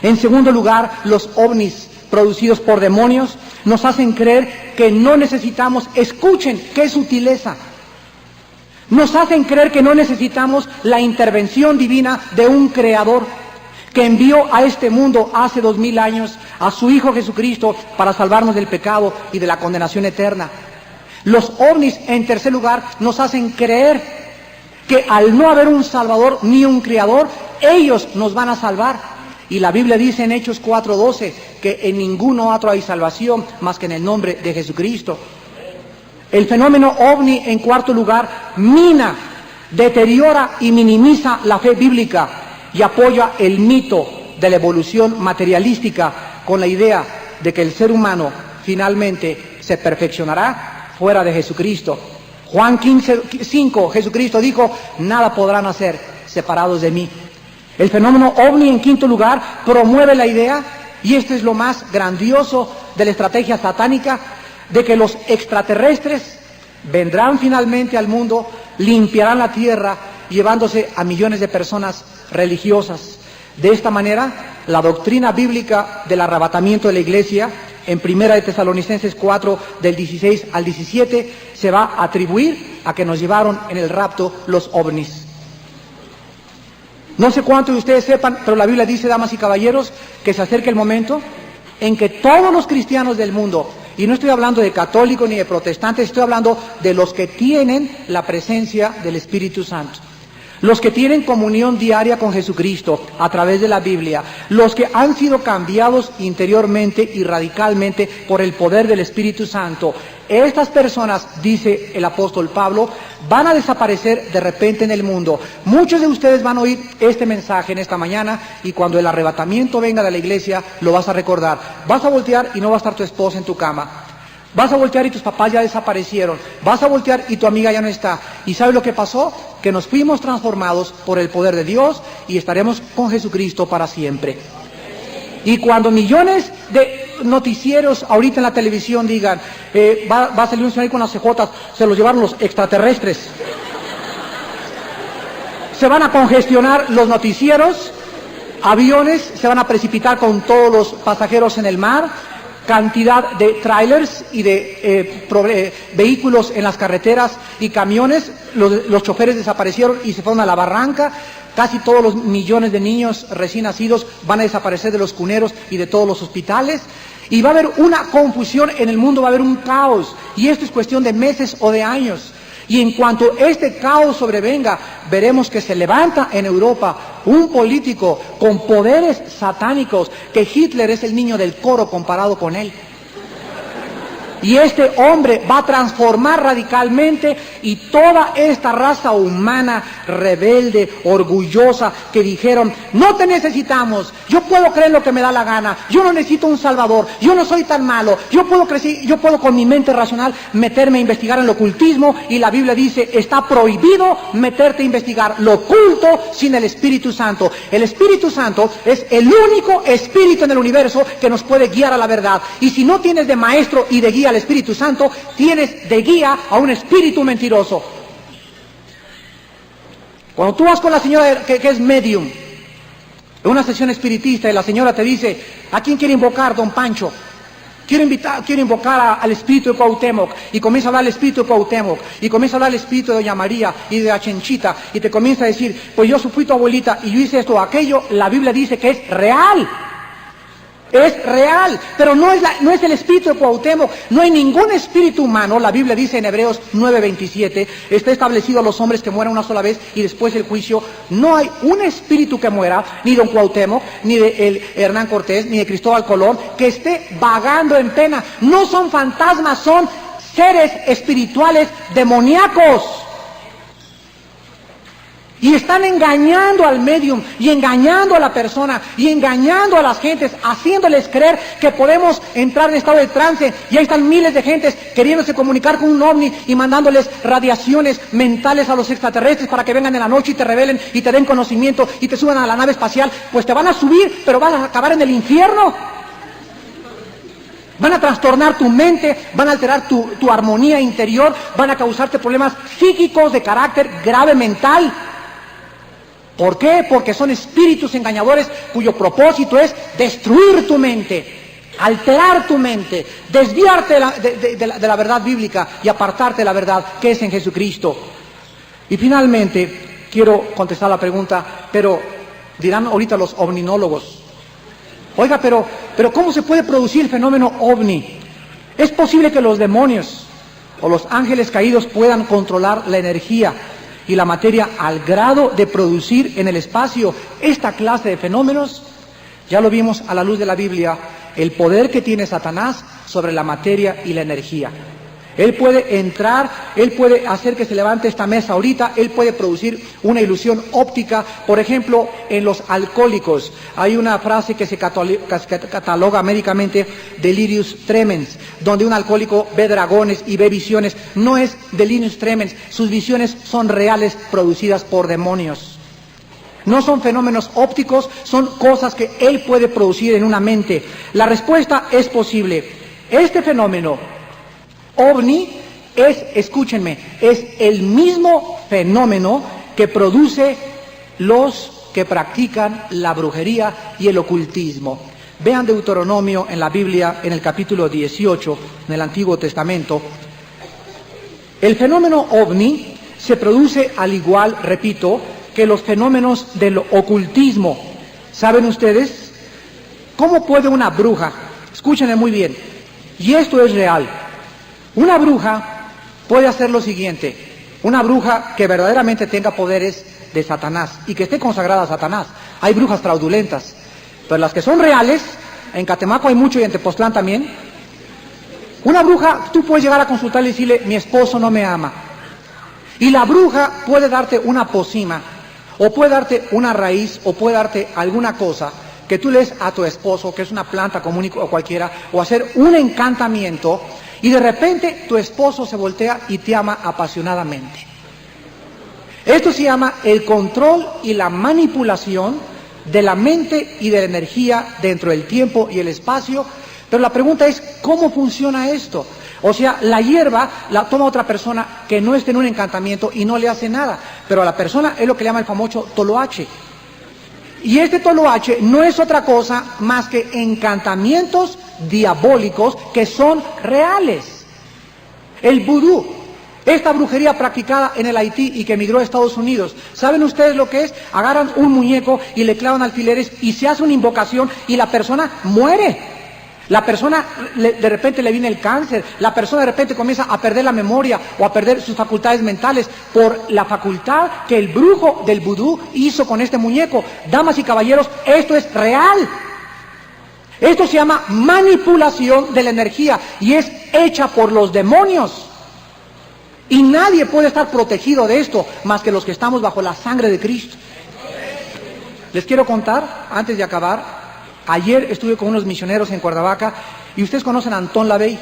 En segundo lugar, los ovnis producidos por demonios nos hacen creer que no necesitamos, escuchen, qué sutileza, nos hacen creer que no necesitamos la intervención divina de un creador que envió a este mundo hace 2000 años a su Hijo Jesucristo para salvarnos del pecado y de la condenación eterna. Los ovnis, en tercer lugar, nos hacen creer que al no haber un Salvador ni un Creador, ellos nos van a salvar. Y la Biblia dice en Hechos 4:12 que en ningún otro hay salvación más que en el nombre de Jesucristo. El fenómeno ovni, en cuarto lugar, mina, deteriora y minimiza la fe bíblica y apoya el mito de la evolución materialística con la idea de que el ser humano finalmente se perfeccionará fuera de Jesucristo. Juan 15:5, Jesucristo dijo: nada podrán hacer separados de mí. El fenómeno ovni, en quinto lugar, promueve la idea, y esto es lo más grandioso de la estrategia satánica, de que los extraterrestres vendrán finalmente al mundo, limpiarán la tierra, llevándose a millones de personas religiosas. De esta manera, la doctrina bíblica del arrebatamiento de la iglesia, en 1 de Tesalonicenses 4, del 16 al 17, se va a atribuir a que nos llevaron en el rapto los ovnis. No sé cuántos de ustedes sepan, pero la Biblia dice, damas y caballeros, que se acerca el momento en que todos los cristianos del mundo, y no estoy hablando de católicos ni de protestantes, estoy hablando de los que tienen la presencia del Espíritu Santo, los que tienen comunión diaria con Jesucristo a través de la Biblia, los que han sido cambiados interiormente y radicalmente por el poder del Espíritu Santo, estas personas, dice el apóstol Pablo, van a desaparecer de repente en el mundo. Muchos de ustedes van a oír este mensaje en esta mañana y cuando el arrebatamiento venga de la iglesia lo vas a recordar. Vas a voltear y no va a estar tu esposa en tu cama. Vas a voltear y tus papás ya desaparecieron. Vas a voltear y tu amiga ya no está. ¿Y sabes lo que pasó? Que nos fuimos transformados por el poder de Dios y estaremos con Jesucristo para siempre. Y cuando millones de noticieros ahorita en la televisión digan, va a salir un señor ahí con las cejotas, se los llevaron los extraterrestres. Se van a congestionar los noticieros, aviones se van a precipitar con todos los pasajeros en el mar, cantidad de trailers y de vehículos en las carreteras y camiones, los choferes desaparecieron y se fueron a la barranca. Casi todos los millones de niños recién nacidos van a desaparecer de los cuneros y de todos los hospitales. Y va a haber una confusión en el mundo, va a haber un caos. Y esto es cuestión de meses o de años. Y en cuanto este caos sobrevenga, veremos que se levanta en Europa un político con poderes satánicos, que Hitler es el niño del coro comparado con él. Y este hombre va a transformar radicalmente y toda esta raza humana rebelde, orgullosa, que dijeron, no te necesitamos, yo puedo creer lo que me da la gana, yo no necesito un salvador, yo no soy tan malo, yo puedo con mi mente racional meterme a investigar en el ocultismo, y la Biblia dice, está prohibido meterte a investigar lo oculto sin el Espíritu Santo. El Espíritu Santo es el único espíritu en el universo que nos puede guiar a la verdad. Y si no tienes de maestro y de guía al Espíritu Santo, tienes de guía a un espíritu mentiroso. Cuando tú vas con la señora que es medium, en una sesión espiritista, y la señora te dice, ¿a quién quiere invocar, don Pancho? Quiero invocar al espíritu de Cuauhtémoc, y comienza a hablar el espíritu de Cuauhtémoc, y comienza a hablar el espíritu de Doña María y de la Chenchita, y te comienza a decir, pues yo fui tu abuelita y yo hice esto o aquello. La Biblia dice que es real. Es real, pero no es el espíritu de Cuauhtémoc. No hay ningún espíritu humano. La Biblia dice en Hebreos 9:27, está establecido a los hombres que mueran una sola vez y después el juicio. No hay un espíritu que muera, ni don Cuauhtémoc, ni de Hernán Cortés, ni de Cristóbal Colón, que esté vagando en pena. No son fantasmas, son seres espirituales demoníacos. Y están engañando al medium, y engañando a la persona, y engañando a las gentes, haciéndoles creer que podemos entrar en estado de trance. Y ahí están miles de gentes queriéndose comunicar con un ovni y mandándoles radiaciones mentales a los extraterrestres para que vengan en la noche y te revelen y te den conocimiento y te suban a la nave espacial. Pues te van a subir, pero vas a acabar en el infierno. Van a trastornar tu mente, van a alterar tu armonía interior, van a causarte problemas psíquicos de carácter grave mental. ¿Por qué? Porque son espíritus engañadores cuyo propósito es destruir tu mente, alterar tu mente, desviarte de la verdad bíblica y apartarte de la verdad que es en Jesucristo. Y finalmente, quiero contestar la pregunta, pero dirán ahorita los ovninólogos, oiga, pero ¿cómo se puede producir el fenómeno ovni? ¿Es posible que los demonios o los ángeles caídos puedan controlar la energía y la materia al grado de producir en el espacio esta clase de fenómenos? Ya lo vimos a la luz de la Biblia, el poder que tiene Satanás sobre la materia y la energía. Él puede entrar, él puede hacer que se levante esta mesa ahorita, él puede producir una ilusión óptica. Por ejemplo, en los alcohólicos hay una frase que se cataloga médicamente delirium tremens, donde un alcohólico ve dragones y ve visiones. No es delirium tremens, sus visiones son reales, producidas por demonios. No son fenómenos ópticos, son cosas que él puede producir en una mente. La respuesta es posible. Este fenómeno ovni escúchenme, es el mismo fenómeno que produce los que practican la brujería y el ocultismo. Vean Deuteronomio en la Biblia, en el capítulo 18, en el Antiguo Testamento. El fenómeno ovni se produce al igual, repito, que los fenómenos del ocultismo. ¿Saben ustedes? ¿Cómo puede una bruja? Escúchenme muy bien, y esto es real. Una bruja puede hacer lo siguiente. Una bruja que verdaderamente tenga poderes de Satanás y que esté consagrada a Satanás. Hay brujas fraudulentas, pero las que son reales, en Catemaco hay mucho y en Tepoztlán también. Una bruja, tú puedes llegar a consultarle y decirle, mi esposo no me ama. Y la bruja puede darte una pócima, o puede darte una raíz, o puede darte alguna cosa que tú le des a tu esposo, que es una planta común o cualquiera, o hacer un encantamiento, y de repente tu esposo se voltea y te ama apasionadamente. Esto se llama el control y la manipulación de la mente y de la energía dentro del tiempo y el espacio. Pero la pregunta es, ¿cómo funciona esto? O sea, la hierba la toma otra persona que no esté en un encantamiento y no le hace nada. Pero a la persona es lo que le llama el famoso toloache. Y este toloache no es otra cosa más que encantamientos diabólicos que son reales. El vudú, esta brujería practicada en el Haití y que emigró a Estados Unidos, ¿saben ustedes lo que es? Agarran un muñeco y le clavan alfileres y se hace una invocación y la persona muere. La persona de repente le viene el cáncer, la persona de repente comienza a perder la memoria o a perder sus facultades mentales por la facultad que el brujo del vudú hizo con este muñeco. Damas y caballeros, esto es real. Esto se llama manipulación de la energía y es hecha por los demonios. Y nadie puede estar protegido de esto más que los que estamos bajo la sangre de Cristo. Les quiero contar, antes de acabar, ayer estuve con unos misioneros en Cuernavaca y ustedes conocen a Antón LaVey.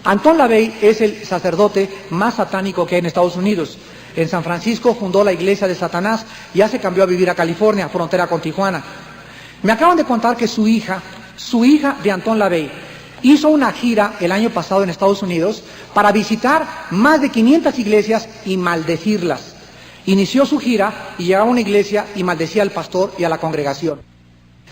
Antón LaVey es el sacerdote más satánico que hay en Estados Unidos. En San Francisco fundó la iglesia de Satanás y ya se cambió a vivir a California, frontera con Tijuana. Me acaban de contar que su hija de Antón LaVey, hizo una gira el año pasado en Estados Unidos para visitar más de 500 iglesias y maldecirlas. Inició su gira y llegaba a una iglesia y maldecía al pastor y a la congregación.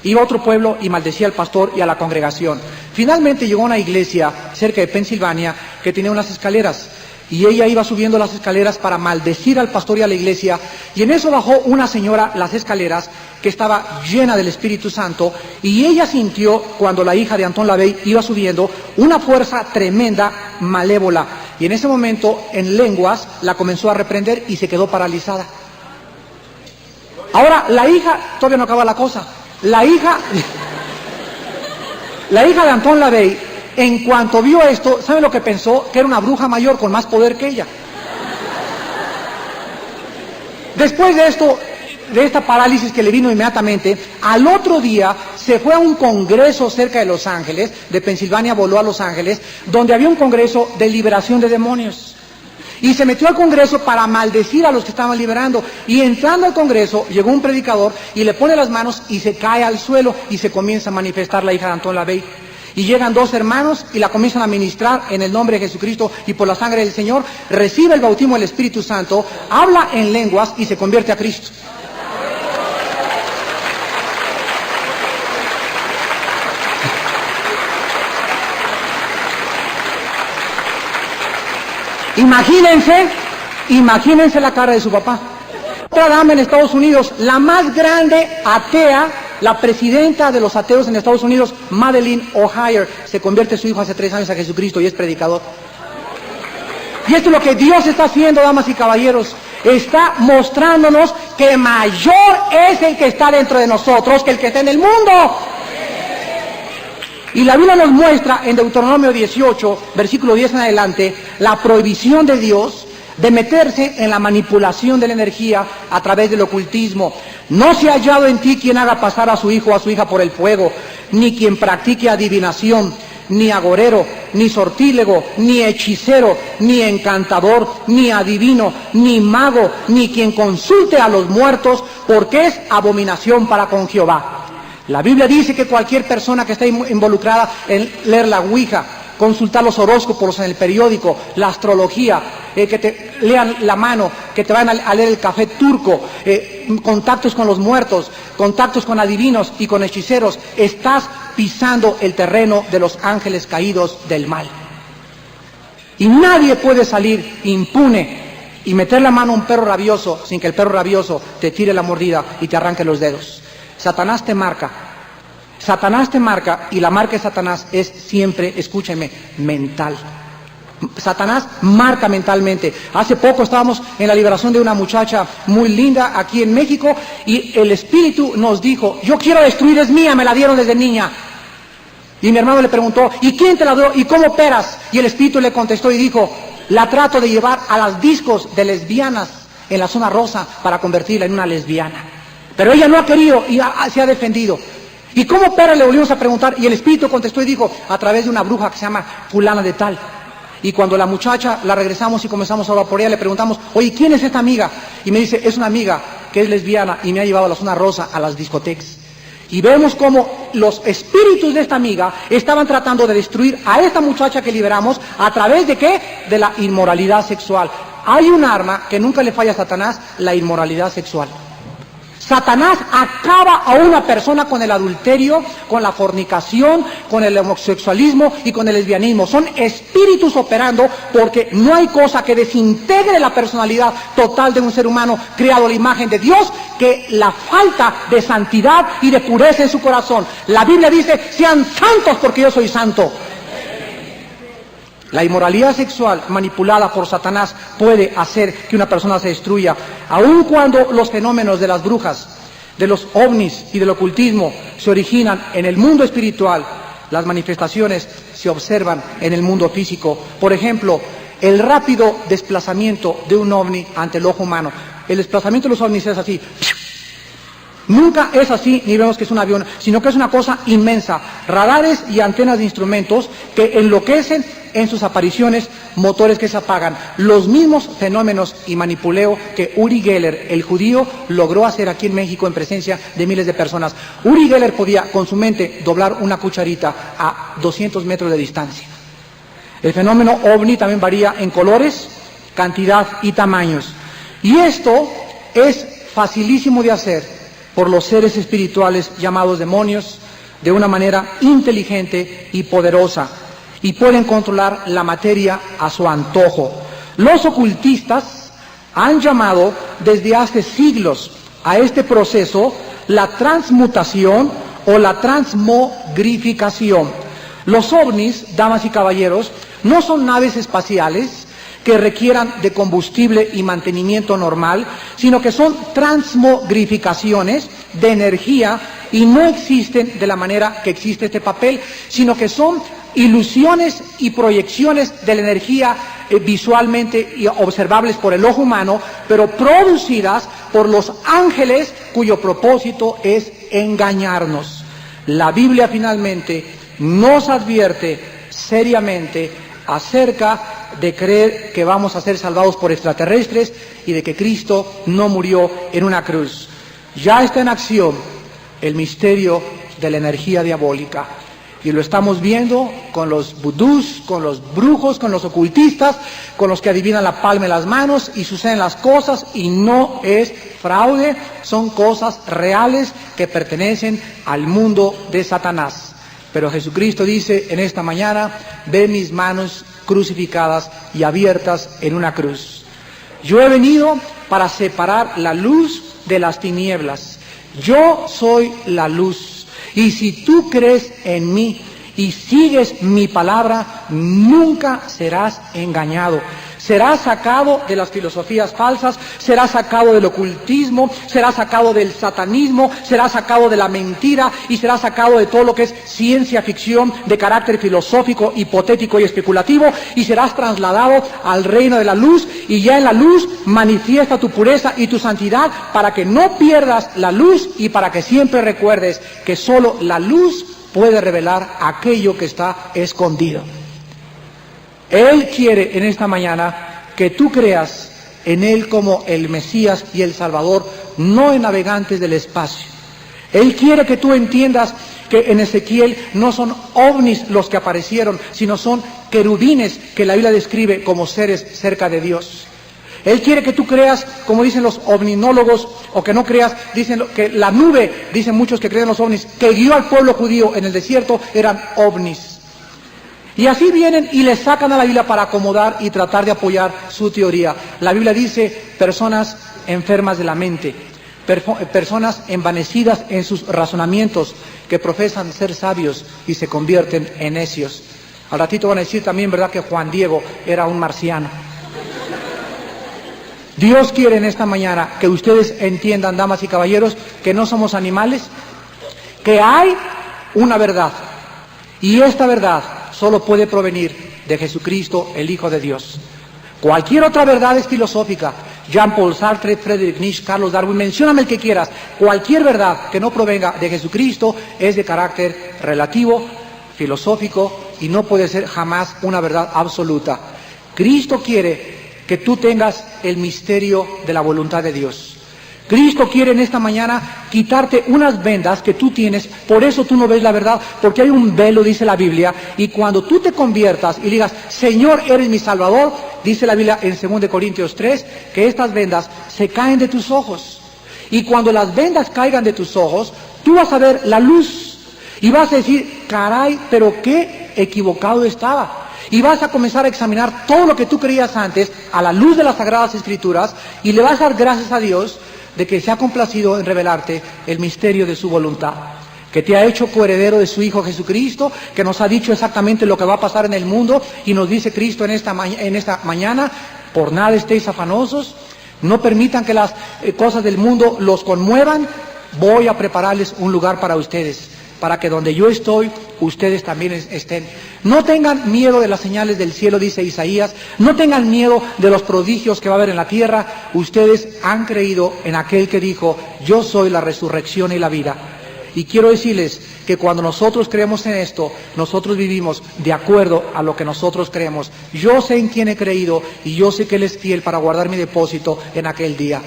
Iba a otro pueblo y maldecía al pastor y a la congregación. Finalmente llegó a una iglesia cerca de Pensilvania que tenía unas escaleras. Y ella iba subiendo las escaleras para maldecir al pastor y a la iglesia. Y en eso bajó una señora las escaleras que estaba llena del Espíritu Santo. Y ella sintió, cuando la hija de Antón LaVey iba subiendo, una fuerza tremenda, malévola. Y en ese momento, en lenguas, la comenzó a reprender y se quedó paralizada. Ahora, la hija, todavía no acaba la cosa. La hija de Antón LaVey, en cuanto vio esto, ¿saben lo que pensó? Que era una bruja mayor con más poder que ella. Después de esto, de esta parálisis que le vino inmediatamente, al otro día se fue a un congreso cerca de Los Ángeles, de Pensilvania voló a Los Ángeles, donde había un congreso de liberación de demonios. Y se metió al congreso para maldecir a los que estaban liberando. Y entrando al congreso, llegó un predicador y le pone las manos y se cae al suelo y se comienza a manifestar la hija de Antón LaVey. Y llegan dos hermanos y la comienzan a ministrar en el nombre de Jesucristo y por la sangre del Señor. Recibe el bautismo del Espíritu Santo, habla en lenguas y se convierte a Cristo. Imagínense la cara de su papá. Otra dama en Estados Unidos, la más grande atea, la presidenta de los ateos en Estados Unidos, Madeleine O'Hayer, se convierte su hijo hace 3 años a Jesucristo y es predicador. Y esto es lo que Dios está haciendo, damas y caballeros. Está mostrándonos que mayor es el que está dentro de nosotros que el que está en el mundo. Y la Biblia nos muestra en Deuteronomio 18, versículo 10 en adelante, la prohibición de Dios de meterse en la manipulación de la energía a través del ocultismo. No se ha hallado en ti quien haga pasar a su hijo o a su hija por el fuego, ni quien practique adivinación, ni agorero, ni sortílego, ni hechicero, ni encantador, ni adivino, ni mago, ni quien consulte a los muertos, porque es abominación para con Jehová. La Biblia dice que cualquier persona que esté involucrada en leer la Ouija, consultar los horóscopos en el periódico, la astrología, que te lean la mano, que te vayan a leer el café turco, contactos con los muertos, contactos con adivinos y con hechiceros, estás pisando el terreno de los ángeles caídos del mal. Y nadie puede salir impune y meter la mano a un perro rabioso sin que el perro rabioso te tire la mordida y te arranque los dedos. Satanás te marca y la marca de Satanás es siempre, escúcheme, mental. Satanás marca mentalmente. Hace poco estábamos en la liberación de una muchacha muy linda aquí en México y el Espíritu nos dijo, yo quiero destruir, es mía, me la dieron desde niña. Y mi hermano le preguntó, ¿y quién te la dio? ¿Y cómo operas? Y el Espíritu le contestó y dijo, la trato de llevar a las discos de lesbianas en la zona rosa para convertirla en una lesbiana. Pero ella no ha querido y se ha defendido. ¿Y cómo opera? Le volvimos a preguntar y el Espíritu contestó y dijo, a través de una bruja que se llama fulana de tal. Y cuando la muchacha la regresamos y comenzamos a orar por ella, le preguntamos, oye, ¿quién es esta amiga? Y me dice, es una amiga que es lesbiana y me ha llevado a la zona rosa, a las discotecas. Y vemos cómo los espíritus de esta amiga estaban tratando de destruir a esta muchacha que liberamos, ¿a través de qué? De la inmoralidad sexual. Hay un arma que nunca le falla a Satanás, la inmoralidad sexual. Satanás acaba a una persona con el adulterio, con la fornicación, con el homosexualismo y con el lesbianismo. Son espíritus operando porque no hay cosa que desintegre la personalidad total de un ser humano creado a la imagen de Dios que la falta de santidad y de pureza en su corazón. La Biblia dice, sean santos porque yo soy santo. La inmoralidad sexual manipulada por Satanás puede hacer que una persona se destruya, aun cuando los fenómenos de las brujas, de los ovnis y del ocultismo se originan en el mundo espiritual. Las manifestaciones se observan en el mundo físico. Por ejemplo, el rápido desplazamiento de un ovni ante el ojo humano. El desplazamiento de los ovnis es así. Nunca es así, ni vemos que es un avión, sino que es una cosa inmensa. Radares y antenas de instrumentos que enloquecen en sus apariciones, motores que se apagan. Los mismos fenómenos y manipuleo que Uri Geller, el judío, logró hacer aquí en México en presencia de miles de personas. Uri Geller podía con su mente doblar una cucharita a 200 metros de distancia. El fenómeno ovni también varía en colores, cantidad y tamaños. Y esto es facilísimo de hacer por los seres espirituales llamados demonios de una manera inteligente y poderosa, y pueden controlar la materia a su antojo. Los ocultistas han llamado desde hace siglos a este proceso la transmutación o la transmogrificación. Los ovnis, damas y caballeros, no son naves espaciales que requieran de combustible y mantenimiento normal, sino que son transmogrificaciones de energía y no existen de la manera que existe este papel, sino que son ilusiones y proyecciones de la energía visualmente observables por el ojo humano, pero producidas por los ángeles cuyo propósito es engañarnos. La Biblia finalmente nos advierte seriamente acerca de creer que vamos a ser salvados por extraterrestres y de que Cristo no murió en una cruz. Ya está en acción el misterio de la energía diabólica. Y lo estamos viendo con los vudús, con los brujos, con los ocultistas, con los que adivinan la palma de las manos y suceden las cosas y no es fraude, son cosas reales que pertenecen al mundo de Satanás. Pero Jesucristo dice en esta mañana, ve mis manos crucificadas y abiertas en una cruz. Yo he venido para separar la luz de las tinieblas. Yo soy la luz. Y si tú crees en mí y sigues mi palabra, nunca serás engañado. Serás sacado de las filosofías falsas, serás sacado del ocultismo, serás sacado del satanismo, serás sacado de la mentira y serás sacado de todo lo que es ciencia ficción de carácter filosófico, hipotético y especulativo, y serás trasladado al reino de la luz, y ya en la luz manifiesta tu pureza y tu santidad para que no pierdas la luz y para que siempre recuerdes que solo la luz puede revelar aquello que está escondido. Él quiere en esta mañana que tú creas en Él como el Mesías y el Salvador, no en navegantes del espacio. Él quiere que tú entiendas que en Ezequiel no son ovnis los que aparecieron, sino son querubines que la Biblia describe como seres cerca de Dios. Él quiere que tú creas, como dicen los ovninólogos, o que no creas, dicen que la nube, dicen muchos que creen los ovnis, que guió al pueblo judío en el desierto, eran ovnis. Y así vienen y le sacan a la Biblia para acomodar y tratar de apoyar su teoría. La Biblia dice personas enfermas de la mente, personas envanecidas en sus razonamientos, que profesan ser sabios y se convierten en necios. Al ratito van a decir también, ¿verdad?, que Juan Diego era un marciano. Dios quiere en esta mañana que ustedes entiendan, damas y caballeros, que no somos animales, que hay una verdad. Y esta verdad solo puede provenir de Jesucristo, el Hijo de Dios. Cualquier otra verdad es filosófica. Jean-Paul Sartre, Friedrich Nietzsche, Carlos Darwin, mencióname el que quieras. Cualquier verdad que no provenga de Jesucristo es de carácter relativo, filosófico, y no puede ser jamás una verdad absoluta. Cristo quiere que tú tengas el misterio de la voluntad de Dios. Cristo quiere en esta mañana quitarte unas vendas que tú tienes, por eso tú no ves la verdad, porque hay un velo, dice la Biblia, y cuando tú te conviertas y digas, Señor, eres mi Salvador, dice la Biblia en 2 Corintios 3, que estas vendas se caen de tus ojos. Y cuando las vendas caigan de tus ojos, tú vas a ver la luz, y vas a decir, caray, pero qué equivocado estaba. Y vas a comenzar a examinar todo lo que tú creías antes a la luz de las Sagradas Escrituras, y le vas a dar gracias a Dios de que se ha complacido en revelarte el misterio de su voluntad, que te ha hecho coheredero de su Hijo Jesucristo, que nos ha dicho exactamente lo que va a pasar en el mundo, y nos dice Cristo en esta mañana, por nada estéis afanosos, no permitan que las cosas del mundo los conmuevan, voy a prepararles un lugar para ustedes, para que donde yo estoy, ustedes también estén. No tengan miedo de las señales del cielo, dice Isaías, no tengan miedo de los prodigios que va a haber en la tierra, ustedes han creído en aquel que dijo, yo soy la resurrección y la vida. Y quiero decirles que cuando nosotros creemos en esto, nosotros vivimos de acuerdo a lo que nosotros creemos. Yo sé en quién he creído y yo sé que Él es fiel para guardar mi depósito en aquel día.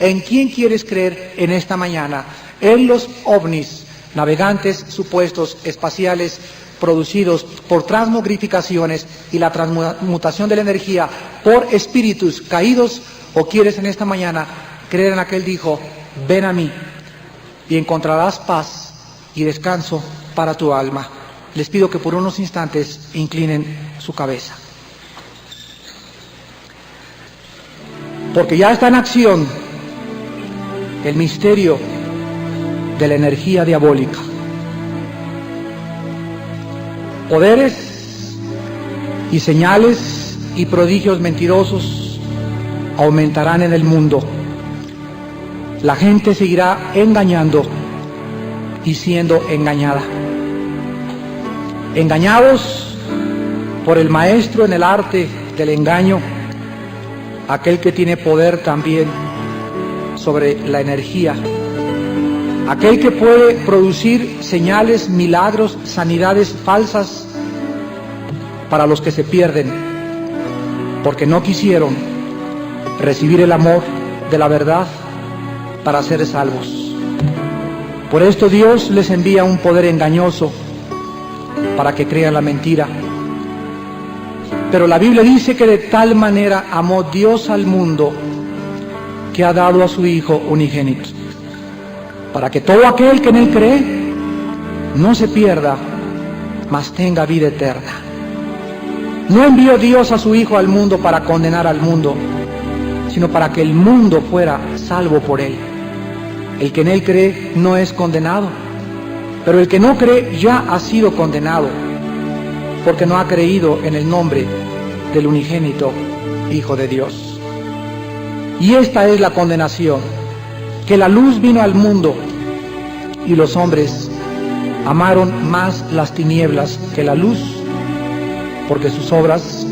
¿En quién quieres creer en esta mañana? En los ovnis, navegantes supuestos espaciales producidos por transmogrificaciones y la transmutación de la energía por espíritus caídos, o quieres en esta mañana creer en aquel que dijo, ven a mí y encontrarás paz y descanso para tu alma. Les pido que por unos instantes inclinen su cabeza, porque ya está en acción el misterio de la energía diabólica. Poderes y señales y prodigios mentirosos aumentarán en el mundo. La gente seguirá engañando y siendo engañada. Engañados por el maestro en el arte del engaño, aquel que tiene poder también sobre la energía, aquel que puede producir señales, milagros, sanidades falsas para los que se pierden, porque no quisieron recibir el amor de la verdad para ser salvos. Por esto Dios les envía un poder engañoso para que crean la mentira. Pero la Biblia dice que de tal manera amó Dios al mundo que ha dado a su Hijo unigénito, para que todo aquel que en Él cree no se pierda, mas tenga vida eterna. No envió Dios a su Hijo al mundo para condenar al mundo, sino para que el mundo fuera salvo por Él. El que en Él cree no es condenado, pero el que no cree ya ha sido condenado, porque no ha creído en el nombre del unigénito Hijo de Dios. Y esta es la condenación, que la luz vino al mundo y los hombres amaron más las tinieblas que la luz, porque sus obras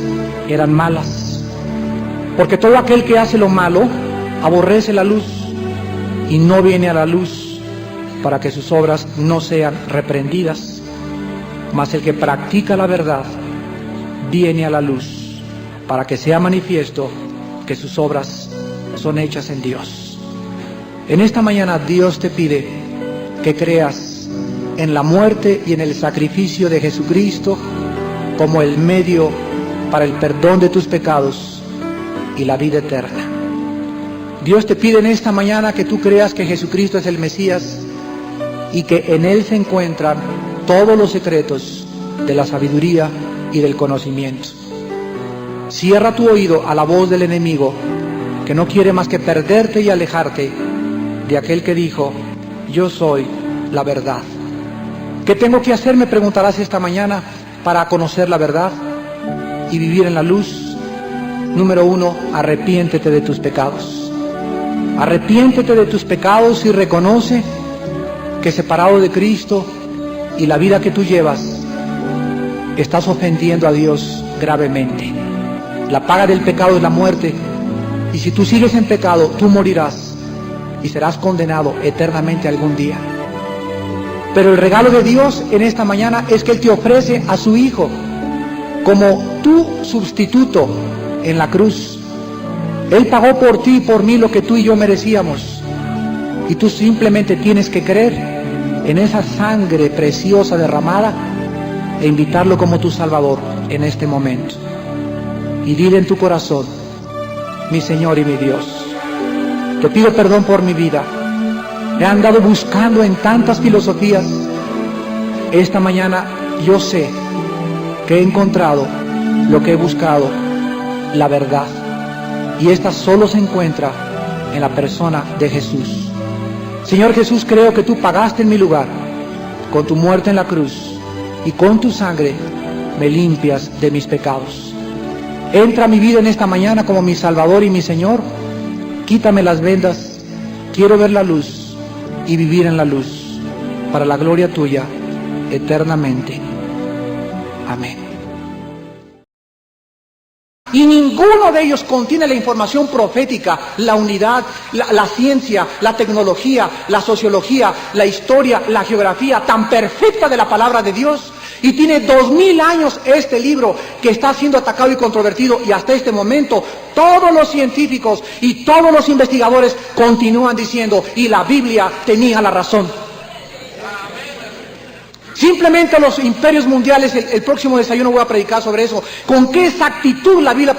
eran malas. Porque todo aquel que hace lo malo aborrece la luz y no viene a la luz para que sus obras no sean reprendidas. Mas el que practica la verdad viene a la luz para que sea manifiesto que sus obras son hechas en Dios. En esta mañana Dios te pide que creas en la muerte y en el sacrificio de Jesucristo como el medio para el perdón de tus pecados y la vida eterna. Dios te pide en esta mañana que tú creas que Jesucristo es el Mesías y que en Él se encuentran todos los secretos de la sabiduría y del conocimiento. Cierra tu oído a la voz del enemigo, que no quiere más que perderte y alejarte de aquel que dijo, yo soy la verdad. ¿Qué tengo que hacer?, me preguntarás esta mañana, para conocer la verdad y vivir en la luz. Número 1, arrepiéntete de tus pecados. Arrepiéntete de tus pecados y reconoce que separado de Cristo y la vida que tú llevas, estás ofendiendo a Dios gravemente. La paga del pecado es la muerte, y si tú sigues en pecado, tú morirás y serás condenado eternamente algún día. Pero el regalo de Dios en esta mañana es que Él te ofrece a su Hijo como tu sustituto en la cruz. Él pagó por ti y por mí lo que tú y yo merecíamos, y tú simplemente tienes que creer en esa sangre preciosa derramada e invitarlo como tu Salvador en este momento. Y dile en tu corazón: mi Señor y mi Dios, te pido perdón por mi vida. He andado buscando en tantas filosofías. Esta mañana yo sé que he encontrado lo que he buscado, la verdad. Y esta solo se encuentra en la persona de Jesús. Señor Jesús, creo que tú pagaste en mi lugar con tu muerte en la cruz, y con tu sangre me limpias de mis pecados. Entra a mi vida en esta mañana como mi Salvador y mi Señor. Quítame las vendas. Quiero ver la luz y vivir en la luz, para la gloria tuya eternamente. Amén. Y ninguno de ellos contiene la información profética, la unidad, la ciencia, la tecnología, la sociología, la historia, la geografía tan perfecta de la palabra de Dios. Y tiene 2000 años este libro que está siendo atacado y controvertido, y hasta este momento todos los científicos y todos los investigadores continúan diciendo: y la Biblia tenía la razón. Simplemente los imperios mundiales, el próximo desayuno voy a predicar sobre eso, con qué exactitud la Biblia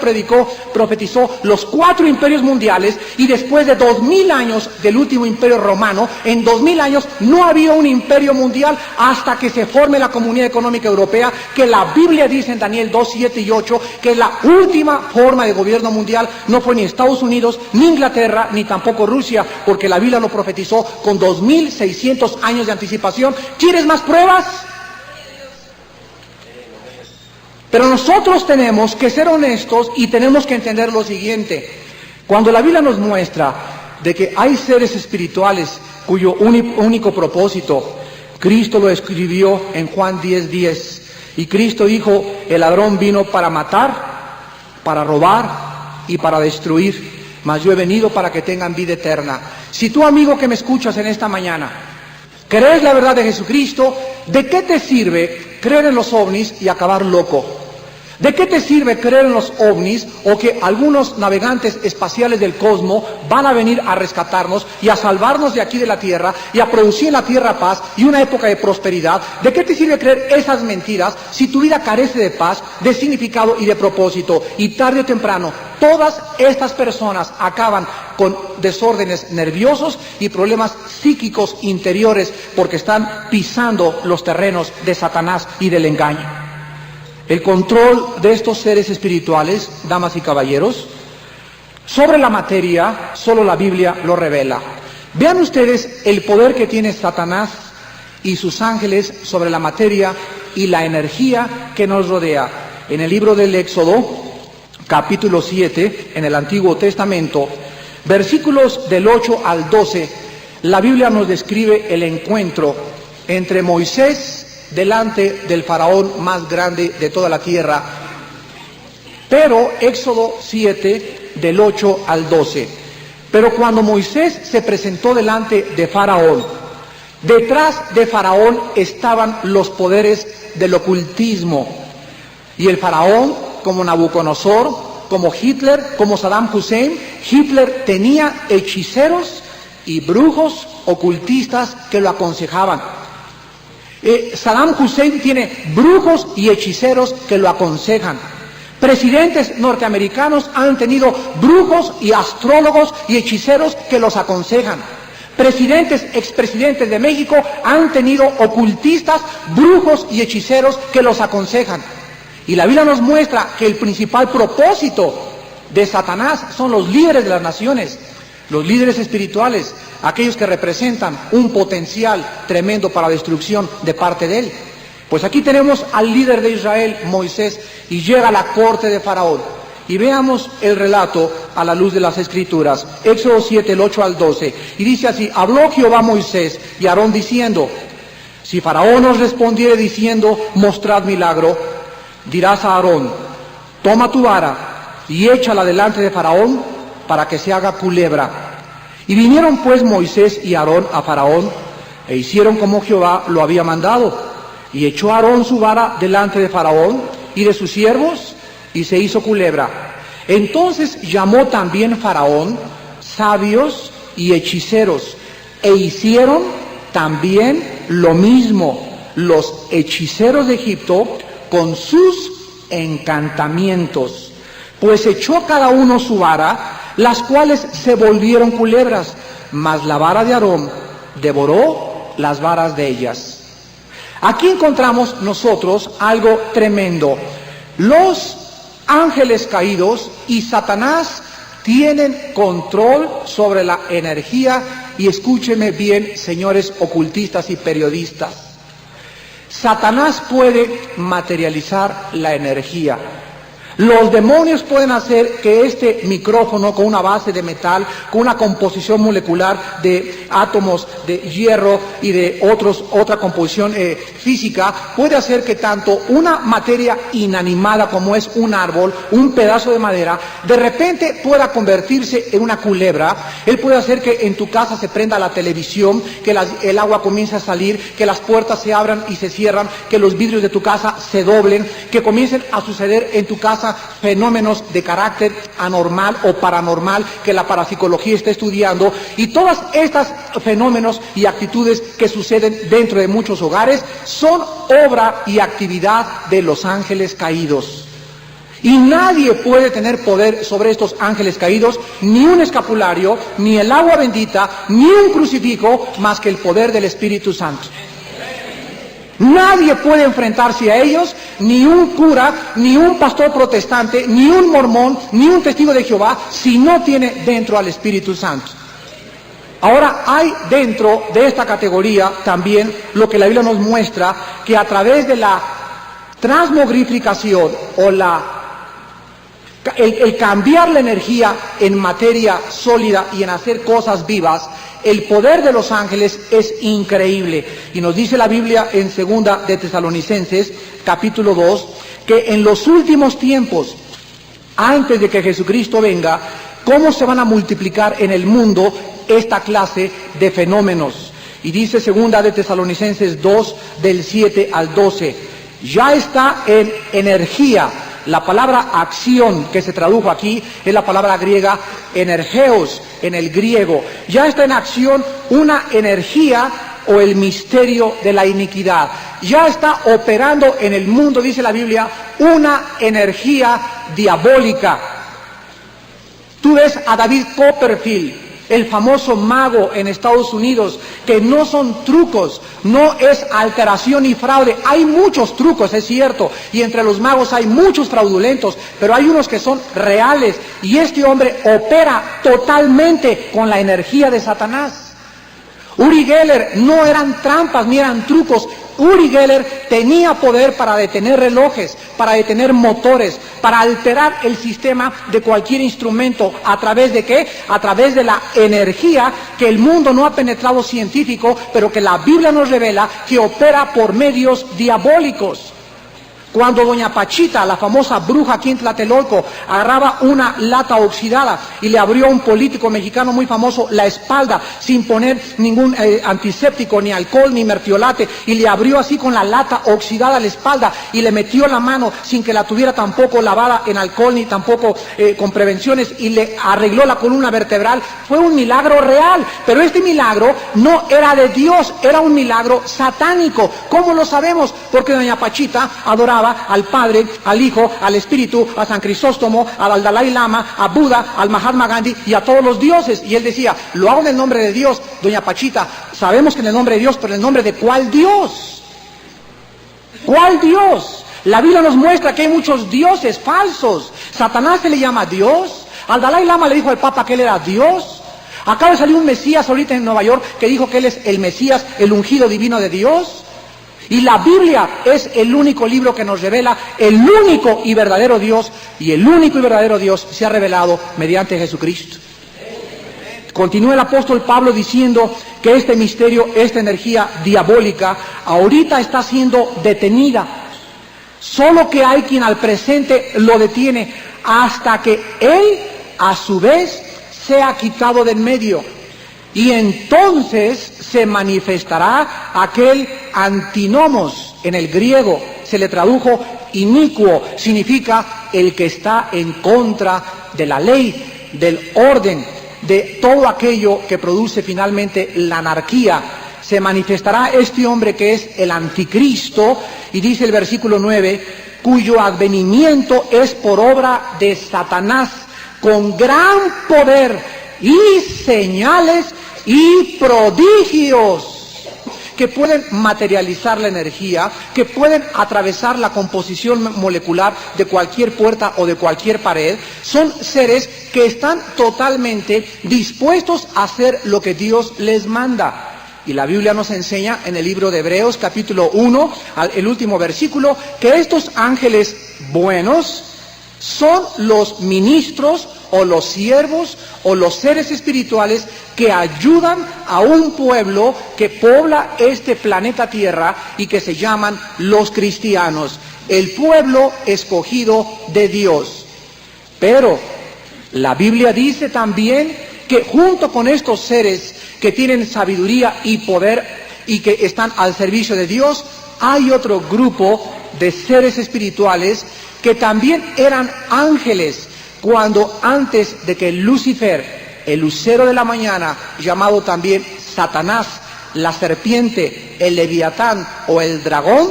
profetizó los 4 imperios mundiales, y después de 2000 años del último imperio romano, en 2000 años no había un imperio mundial hasta que se forme la Comunidad Económica Europea, que la Biblia dice en Daniel 2, 7 y 8, que es la última forma de gobierno mundial. No fue ni Estados Unidos, ni Inglaterra, ni tampoco Rusia, porque la Biblia lo profetizó con 2600 años de anticipación. ¿Quieres más pruebas? Pero nosotros tenemos que ser honestos y tenemos que entender lo siguiente. Cuando la Biblia nos muestra de que hay seres espirituales cuyo único propósito, Cristo lo escribió en Juan 10:10, y Cristo dijo: el ladrón vino para matar, para robar y para destruir, mas yo he venido para que tengan vida eterna. Si tú, amigo que me escuchas en esta mañana, crees la verdad de Jesucristo, ¿de qué te sirve creer en los ovnis y acabar loco? ¿De qué te sirve creer en los ovnis o que algunos navegantes espaciales del cosmos van a venir a rescatarnos y a salvarnos de aquí de la Tierra y a producir en la Tierra paz y una época de prosperidad? ¿De qué te sirve creer esas mentiras si tu vida carece de paz, de significado y de propósito? Y tarde o temprano, todas estas personas acaban con desórdenes nerviosos y problemas psíquicos interiores, porque están pisando los terrenos de Satanás y del engaño. El control de estos seres espirituales, damas y caballeros, sobre la materia, solo la Biblia lo revela. Vean ustedes el poder que tiene Satanás y sus ángeles sobre la materia y la energía que nos rodea. En el libro del Éxodo, capítulo 7, en el Antiguo Testamento, versículos del 8 al 12, la Biblia nos describe el encuentro entre Moisés delante del faraón más grande de toda la tierra. Pero Éxodo 7, del 8 al 12. Pero cuando Moisés se presentó delante de Faraón, detrás de Faraón estaban los poderes del ocultismo. Y el Faraón, como Nabucodonosor, como Hitler, como Saddam Hussein, Hitler tenía hechiceros y brujos ocultistas que lo aconsejaban. Saddam Hussein tiene brujos y hechiceros que lo aconsejan. Presidentes norteamericanos han tenido brujos y astrólogos y hechiceros que los aconsejan. Expresidentes de México han tenido ocultistas, brujos y hechiceros que los aconsejan. Y la Biblia nos muestra que el principal propósito de Satanás son los líderes de las naciones, los líderes espirituales, aquellos que representan un potencial tremendo para la destrucción de parte de él. Pues aquí tenemos al líder de Israel, Moisés, y llega a la corte de Faraón. Y veamos el relato a la luz de las Escrituras. Éxodo 7, el 8 al 12. Y dice así: habló Jehová a Moisés y a Aarón diciendo: si Faraón os respondiere diciendo, mostrad milagro, dirás a Aarón: toma tu vara y échala delante de Faraón para que se haga culebra. Y vinieron pues Moisés y Aarón a Faraón e hicieron como Jehová lo había mandado. Y echó Aarón su vara delante de Faraón y de sus siervos, y se hizo culebra. Entonces llamó también Faraón sabios y hechiceros, e hicieron también lo mismo los hechiceros de Egipto con sus encantamientos. Pues echó cada uno su vara, las cuales se volvieron culebras, mas la vara de Aarón devoró las varas de ellas. Aquí encontramos nosotros algo tremendo. Los ángeles caídos y Satanás tienen control sobre la energía, y escúcheme bien, señores ocultistas y periodistas. Satanás puede materializar la energía. Los demonios pueden hacer que este micrófono, con una base de metal, con una composición molecular de átomos de hierro y de otra composición física, puede hacer que tanto una materia inanimada como es un árbol, un pedazo de madera, de repente pueda convertirse en una culebra. Él puede hacer que en tu casa se prenda la televisión, que el agua comience a salir, que las puertas se abran y se cierran, que los vidrios de tu casa se doblen, que comiencen a suceder en tu casa fenómenos de carácter anormal o paranormal que la parapsicología está estudiando, y todas estas fenómenos y actitudes que suceden dentro de muchos hogares son obra y actividad de los ángeles caídos. Y nadie puede tener poder sobre estos ángeles caídos, ni un escapulario, ni el agua bendita, ni un crucifijo, más que el poder del Espíritu Santo. Nadie puede enfrentarse a ellos, ni un cura, ni un pastor protestante, ni un mormón, ni un testigo de Jehová, si no tiene dentro al Espíritu Santo. Ahora, hay dentro de esta categoría también lo que la Biblia nos muestra, que a través de la transmogrificación o el cambiar la energía en materia sólida y en hacer cosas vivas, el poder de los ángeles es increíble. Y nos dice la Biblia en 2 de Tesalonicenses, capítulo 2, que en los últimos tiempos, antes de que Jesucristo venga, cómo se van a multiplicar en el mundo esta clase de fenómenos. Y dice 2 de Tesalonicenses 2, del 7 al 12, ya está en energía. La palabra acción que se tradujo aquí es la palabra griega energeos en el griego. Ya está en acción una energía o el misterio de la iniquidad. Ya está operando en el mundo, dice la Biblia, una energía diabólica. Tú ves a David Copperfield, el famoso mago en Estados Unidos, que no son trucos, no es alteración y fraude. Hay muchos trucos, es cierto, y entre los magos hay muchos fraudulentos, pero hay unos que son reales, y este hombre opera totalmente con la energía de Satanás. Uri Geller no eran trampas ni eran trucos. Uri Geller tenía poder para detener relojes, para detener motores, para alterar el sistema de cualquier instrumento. ¿A través de qué? A través de la energía que el mundo no ha penetrado científico, pero que la Biblia nos revela que opera por medios diabólicos. Cuando doña Pachita, la famosa bruja aquí en Tlatelolco, agarraba una lata oxidada y le abrió a un político mexicano muy famoso la espalda sin poner ningún antiséptico, ni alcohol, ni mertiolate, y le abrió así con la lata oxidada la espalda y le metió la mano sin que la tuviera tampoco lavada en alcohol ni tampoco con prevenciones, y le arregló la columna vertebral, fue un milagro real. Pero este milagro no era de Dios, era un milagro satánico. ¿Cómo lo sabemos? Porque doña Pachita adoraba al Padre, al Hijo, al Espíritu, a San Crisóstomo, al Dalai Lama, a Buda, al Mahatma Gandhi y a todos los dioses. Y él decía, lo hago en el nombre de Dios. Doña Pachita, sabemos que en el nombre de Dios, pero en el nombre de ¿cuál Dios? ¿Cuál Dios? La Biblia nos muestra que hay muchos dioses falsos. Satanás se le llama Dios. Al Dalai Lama le dijo al Papa que él era Dios. Acaba de salir un Mesías ahorita en Nueva York que dijo que él es el Mesías, el ungido divino de Dios. Y la Biblia es el único libro que nos revela el único y verdadero Dios, y el único y verdadero Dios se ha revelado mediante Jesucristo. Continúa el apóstol Pablo diciendo que este misterio, esta energía diabólica, ahorita está siendo detenida. Solo que hay quien al presente lo detiene hasta que él, a su vez, sea quitado del medio. Y entonces se manifestará aquel antinomos. En el griego se le tradujo inicuo, significa el que está en contra de la ley, del orden, de todo aquello que produce finalmente la anarquía. Se manifestará este hombre que es el anticristo, y dice el versículo 9, cuyo advenimiento es por obra de Satanás, con gran poder y señales y prodigios que pueden materializar la energía, que pueden atravesar la composición molecular de cualquier puerta o de cualquier pared. Son seres que están totalmente dispuestos a hacer lo que Dios les manda. Y la Biblia nos enseña en el libro de Hebreos, capítulo 1, el último versículo, que estos ángeles buenos son los ministros o los siervos o los seres espirituales que ayudan a un pueblo que pobla este planeta Tierra y que se llaman los cristianos, el pueblo escogido de Dios. Pero la Biblia dice también que junto con estos seres que tienen sabiduría y poder y que están al servicio de Dios, hay otro grupo de seres espirituales que también eran ángeles, cuando antes de que Lucifer, el lucero de la mañana, llamado también Satanás, la serpiente, el leviatán o el dragón,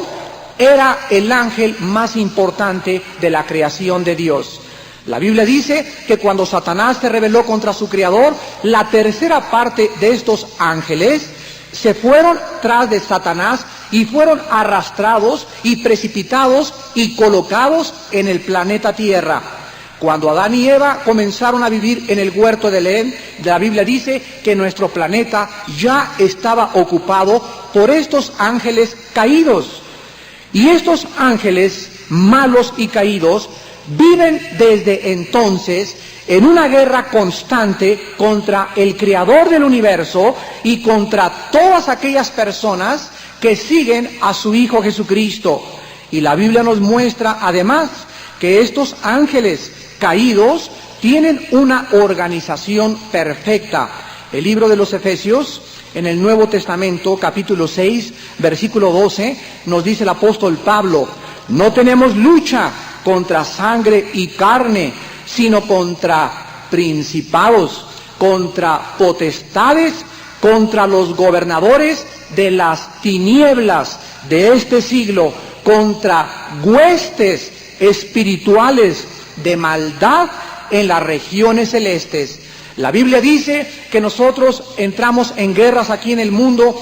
era el ángel más importante de la creación de Dios. La Biblia dice que cuando Satanás se rebeló contra su creador, la tercera parte de estos ángeles se fueron tras de Satanás y fueron arrastrados y precipitados y colocados en el planeta Tierra. Cuando Adán y Eva comenzaron a vivir en el huerto de Edén, la Biblia dice que nuestro planeta ya estaba ocupado por estos ángeles caídos. Y estos ángeles malos y caídos viven desde entonces en una guerra constante contra el Creador del universo y contra todas aquellas personas que siguen a su Hijo Jesucristo. Y la Biblia nos muestra además que estos ángeles caídos tienen una organización perfecta. El libro de los Efesios, en el Nuevo Testamento, capítulo 6, versículo 12, nos dice el apóstol Pablo: no tenemos lucha contra sangre y carne, sino contra principados, contra potestades, contra los gobernadores de las tinieblas de este siglo, contra huestes espirituales de maldad en las regiones celestes. La Biblia dice que nosotros entramos en guerras aquí en el mundo,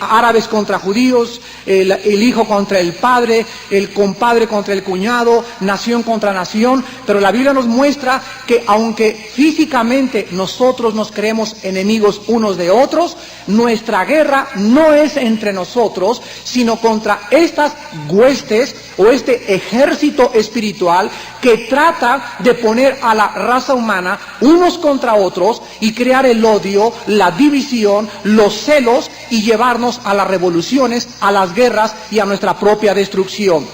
árabes contra judíos, el hijo contra el padre, el compadre contra el cuñado, nación contra nación, pero la Biblia nos muestra que aunque físicamente nosotros nos creemos enemigos unos de otros, nuestra guerra no es entre nosotros, sino contra estas huestes o este ejército espiritual que trata de poner a la raza humana unos contra otros y crear el odio, la división, los celos y llevarnos a las revoluciones, a las guerras y a nuestra propia destrucción.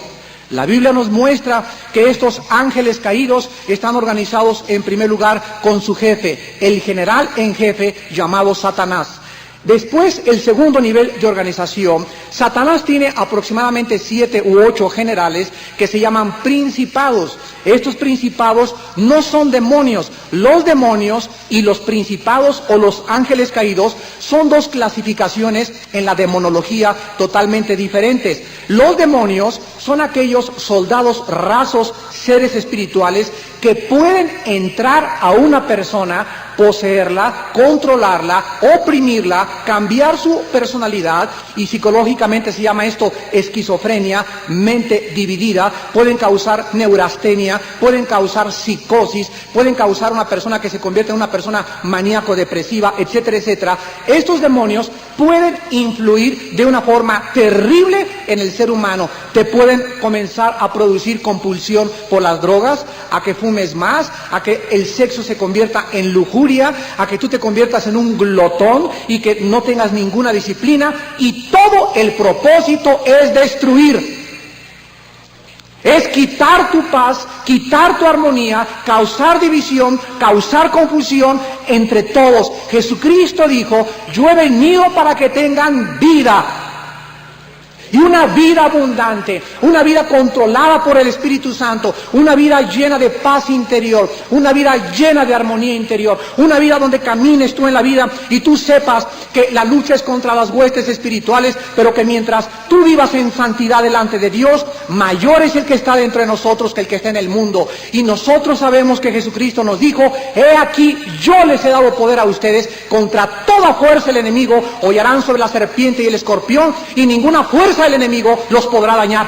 La Biblia nos muestra que estos ángeles caídos están organizados en primer lugar con su jefe, el general en jefe llamado Satanás. Después, el segundo nivel de organización, Satanás tiene aproximadamente 7 u 8 generales que se llaman principados. Estos principados no son demonios. Los demonios y los principados o los ángeles caídos son dos clasificaciones en la demonología totalmente diferentes. Los demonios son aquellos soldados rasos, seres espirituales que pueden entrar a una persona poseerla, controlarla, oprimirla, cambiar su personalidad, y psicológicamente se llama esto esquizofrenia, mente dividida. Pueden causar neurastenia, pueden causar psicosis, pueden causar una persona que se convierte en una persona maníaco-depresiva, etcétera, etcétera. Estos demonios pueden influir de una forma terrible en el ser humano. Te pueden comenzar a producir compulsión por las drogas, a que fumes más, a que el sexo se convierta en lujuria, a que tú te conviertas en un glotón y que no tengas ninguna disciplina, y todo el propósito es destruir. Es quitar tu paz, quitar tu armonía, causar división, causar confusión entre todos. Jesucristo dijo: yo he venido para que tengan vida, y una vida abundante, una vida controlada por el Espíritu Santo, una vida llena de paz interior, una vida llena de armonía interior, una vida donde camines tú en la vida y tú sepas que la lucha es contra las huestes espirituales, pero que mientras tú vivas en santidad delante de Dios, mayor es el que está dentro de nosotros que el que está en el mundo. Y nosotros sabemos que Jesucristo nos dijo: he aquí, yo les he dado poder a ustedes, contra toda fuerza del enemigo hollarán sobre la serpiente y el escorpión, y ninguna fuerza del enemigo los podrá dañar.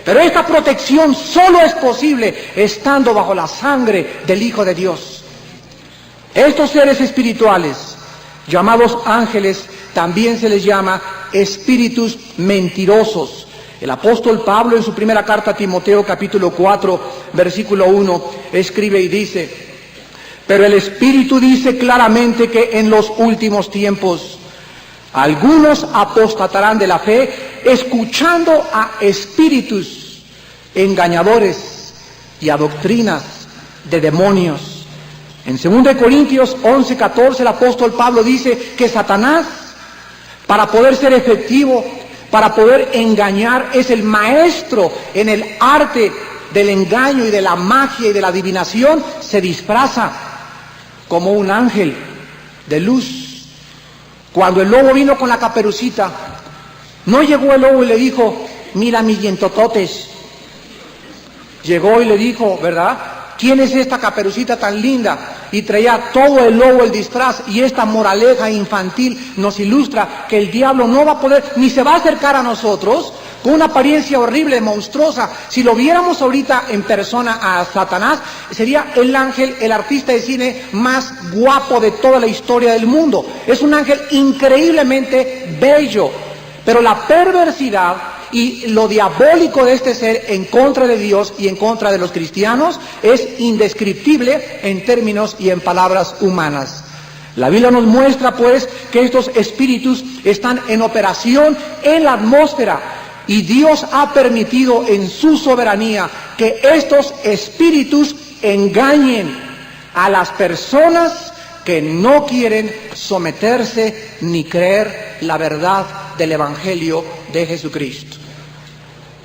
Pero esta protección solo es posible estando bajo la sangre del Hijo de Dios. Estos seres espirituales, llamados ángeles, también se les llama espíritus mentirosos. El apóstol Pablo, en su primera carta a Timoteo, capítulo 4, versículo 1, escribe y dice: pero el Espíritu dice claramente que en los últimos tiempos algunos apostatarán de la fe, escuchando a espíritus engañadores y a doctrinas de demonios. En 2 Corintios 11:14 el apóstol Pablo dice que Satanás, para poder ser efectivo, para poder engañar, es el maestro en el arte del engaño y de la magia y de la adivinación. Se disfraza como un ángel de luz. Cuando el lobo vino con la caperucita, no llegó el lobo y le dijo: mira mis dientototes. Llegó y le dijo, ¿verdad?, ¿quién es esta caperucita tan linda? Y traía todo el lobo el disfraz. Y esta moraleja infantil nos ilustra que el diablo no va a poder, ni se va a acercar a nosotros con una apariencia horrible, monstruosa. Si lo viéramos ahorita en persona a Satanás, sería el ángel, el artista de cine más guapo de toda la historia del mundo. Es un ángel increíblemente bello, pero la perversidad y lo diabólico de este ser en contra de Dios y en contra de los cristianos es indescriptible en términos y en palabras humanas. La Biblia nos muestra pues que estos espíritus están en operación en la atmósfera, y Dios ha permitido en su soberanía que estos espíritus engañen a las personas que no quieren someterse ni creer la verdad del Evangelio de Jesucristo.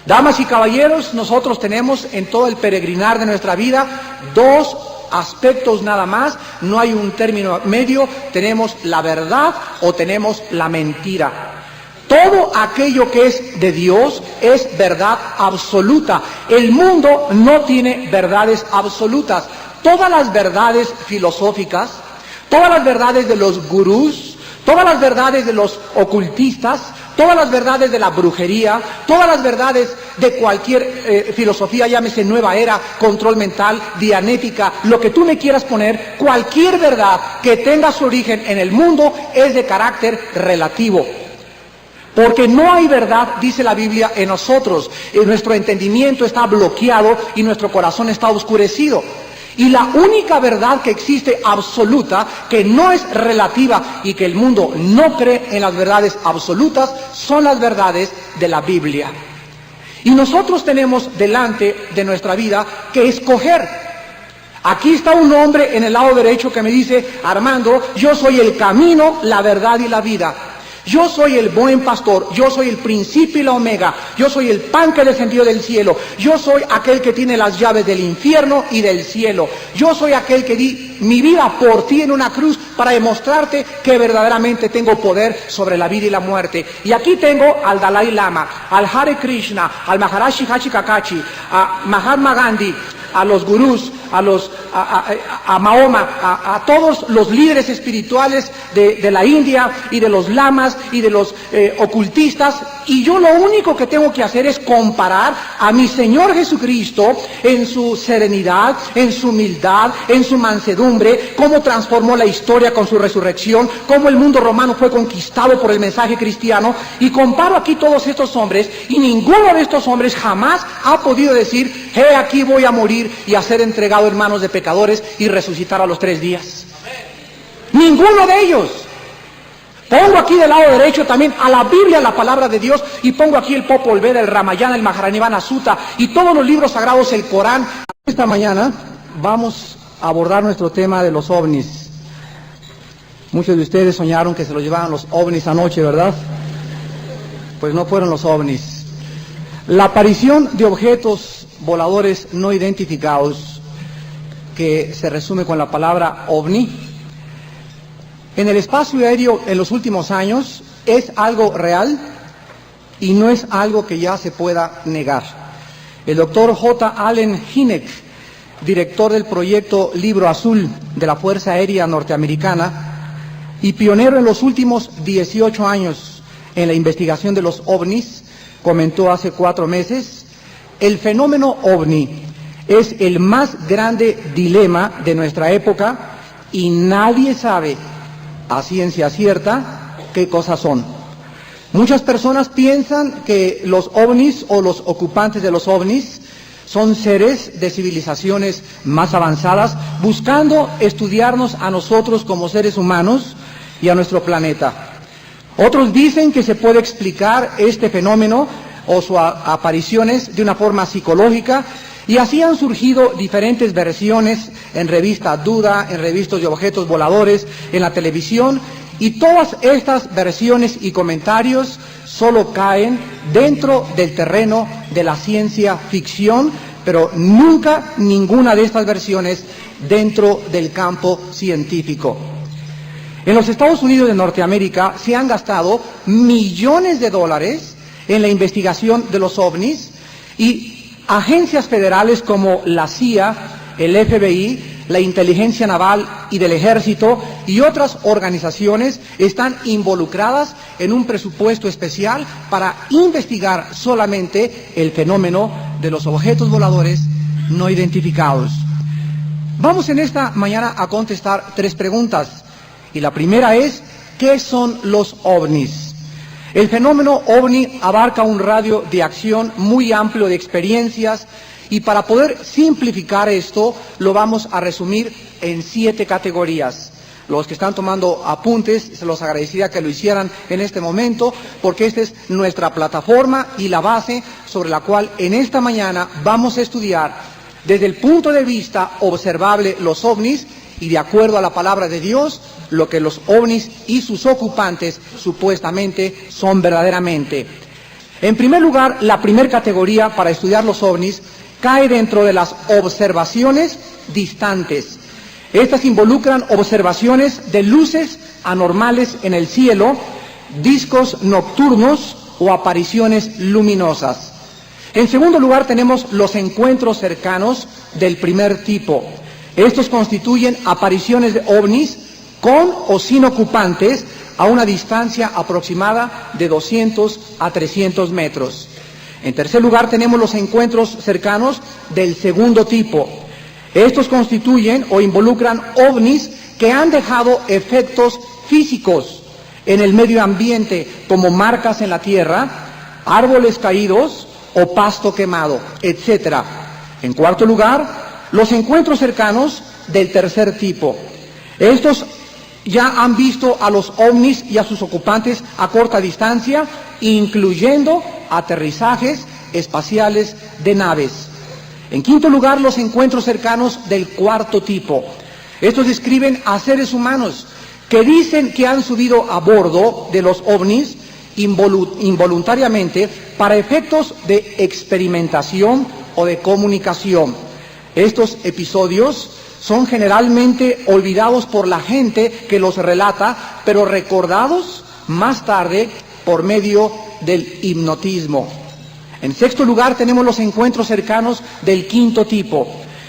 Damas y caballeros, nosotros tenemos en todo el peregrinar de nuestra vida dos aspectos nada más, no hay un término medio. Tenemos la verdad o tenemos la mentira. Todo aquello que es de Dios es verdad absoluta. El mundo no tiene verdades absolutas. Todas las verdades filosóficas, todas las verdades de los gurús, todas las verdades de los ocultistas, todas las verdades de la brujería, todas las verdades de cualquier filosofía, llámese nueva era, control mental, dianética, lo que tú me quieras poner, cualquier verdad que tenga su origen en el mundo es de carácter relativo. Porque no hay verdad, dice la Biblia, en nosotros. Nuestro entendimiento está bloqueado y nuestro corazón está oscurecido. Y la única verdad que existe absoluta, que no es relativa y que el mundo no cree en las verdades absolutas, son las verdades de la Biblia. Y nosotros tenemos delante de nuestra vida que escoger. Aquí está un hombre en el lado derecho que me dice: Armando, yo soy el camino, la verdad y la vida. Yo soy el buen pastor, yo soy el principio y la omega, yo soy el pan que descendió del cielo, yo soy aquel que tiene las llaves del infierno y del cielo, yo soy aquel que di mi vida por ti en una cruz para demostrarte que verdaderamente tengo poder sobre la vida y la muerte. Y aquí tengo al Dalai Lama, al Hare Krishna, al Maharaji Hachi Kakachi, a Mahatma Gandhi, a los gurús, a los a Mahoma, a todos los líderes espirituales de la India y de los lamas y de los ocultistas, y yo lo único que tengo que hacer es comparar a mi Señor Jesucristo en su serenidad, en su humildad, en su mansedumbre, cómo transformó la historia con su resurrección, cómo el mundo romano fue conquistado por el mensaje cristiano, y comparo aquí todos estos hombres, y ninguno de estos hombres jamás ha podido decir: he aquí voy a morir y a ser entregado en manos de pecadores y resucitar a los 3 días. Ninguno de ellos. Pongo aquí del lado derecho también a la Biblia, la palabra de Dios, y pongo aquí el Popol Vuh, el Ramayana, el Mahajanivana Sutta y todos los libros sagrados, el Corán. Esta mañana vamos a abordar nuestro tema de los ovnis. Muchos de ustedes soñaron que se los llevaban los ovnis anoche, ¿verdad? Pues no fueron los ovnis. La aparición de objetos voladores no identificados, que se resume con la palabra ovni, en el espacio aéreo en los últimos años es algo real y no es algo que ya se pueda negar. El doctor J. Allen Hynek, director del proyecto Libro Azul de la Fuerza Aérea Norteamericana y pionero en los últimos 18 años en la investigación de los ovnis, comentó hace 4 meses: el fenómeno ovni es el más grande dilema de nuestra época y nadie sabe a ciencia cierta qué cosas son. Muchas personas piensan que los ovnis o los ocupantes de los ovnis son seres de civilizaciones más avanzadas buscando estudiarnos a nosotros como seres humanos y a nuestro planeta. Otros dicen que se puede explicar este fenómeno o sus apariciones de una forma psicológica, y así han surgido diferentes versiones en revista Duda, en revistas de objetos voladores, en la televisión, y todas estas versiones y comentarios solo caen dentro del terreno de la ciencia ficción, pero nunca ninguna de estas versiones dentro del campo científico. En los Estados Unidos de Norteamérica se han gastado millones de dólares en la investigación de los ovnis, y agencias federales como la CIA, el FBI, la inteligencia naval y del ejército y otras organizaciones están involucradas en un presupuesto especial para investigar solamente el fenómeno de los objetos voladores no identificados. Vamos en esta mañana a contestar 3 preguntas, y la primera es: ¿qué son los ovnis? El fenómeno ovni abarca un radio de acción muy amplio de experiencias, y para poder simplificar esto lo vamos a resumir en 7 categorías. Los que están tomando apuntes, se los agradecería que lo hicieran en este momento, porque esta es nuestra plataforma y la base sobre la cual en esta mañana vamos a estudiar desde el punto de vista observable los ovnis, y de acuerdo a la palabra de Dios, lo que los ovnis y sus ocupantes supuestamente son verdaderamente. En primer lugar, la primera categoría para estudiar los ovnis cae dentro de las observaciones distantes. Estas involucran observaciones de luces anormales en el cielo, discos nocturnos o apariciones luminosas. En segundo lugar, tenemos los encuentros cercanos del primer tipo. Estos constituyen apariciones de ovnis con o sin ocupantes a una distancia aproximada de 200 a 300 metros. En tercer lugar, tenemos los encuentros cercanos del segundo tipo. Estos constituyen o involucran ovnis que han dejado efectos físicos en el medio ambiente, como marcas en la tierra, árboles caídos o pasto quemado, etc. En cuarto lugar, los encuentros cercanos del tercer tipo. Estos ya han visto a los ovnis y a sus ocupantes a corta distancia, incluyendo aterrizajes espaciales de naves. En quinto lugar, los encuentros cercanos del cuarto tipo. Estos describen a seres humanos que dicen que han subido a bordo de los ovnis involuntariamente para efectos de experimentación o de comunicación. Estos episodios son generalmente olvidados por la gente que los relata, pero recordados más tarde por medio del hipnotismo. En sexto lugar, tenemos los encuentros cercanos del quinto tipo.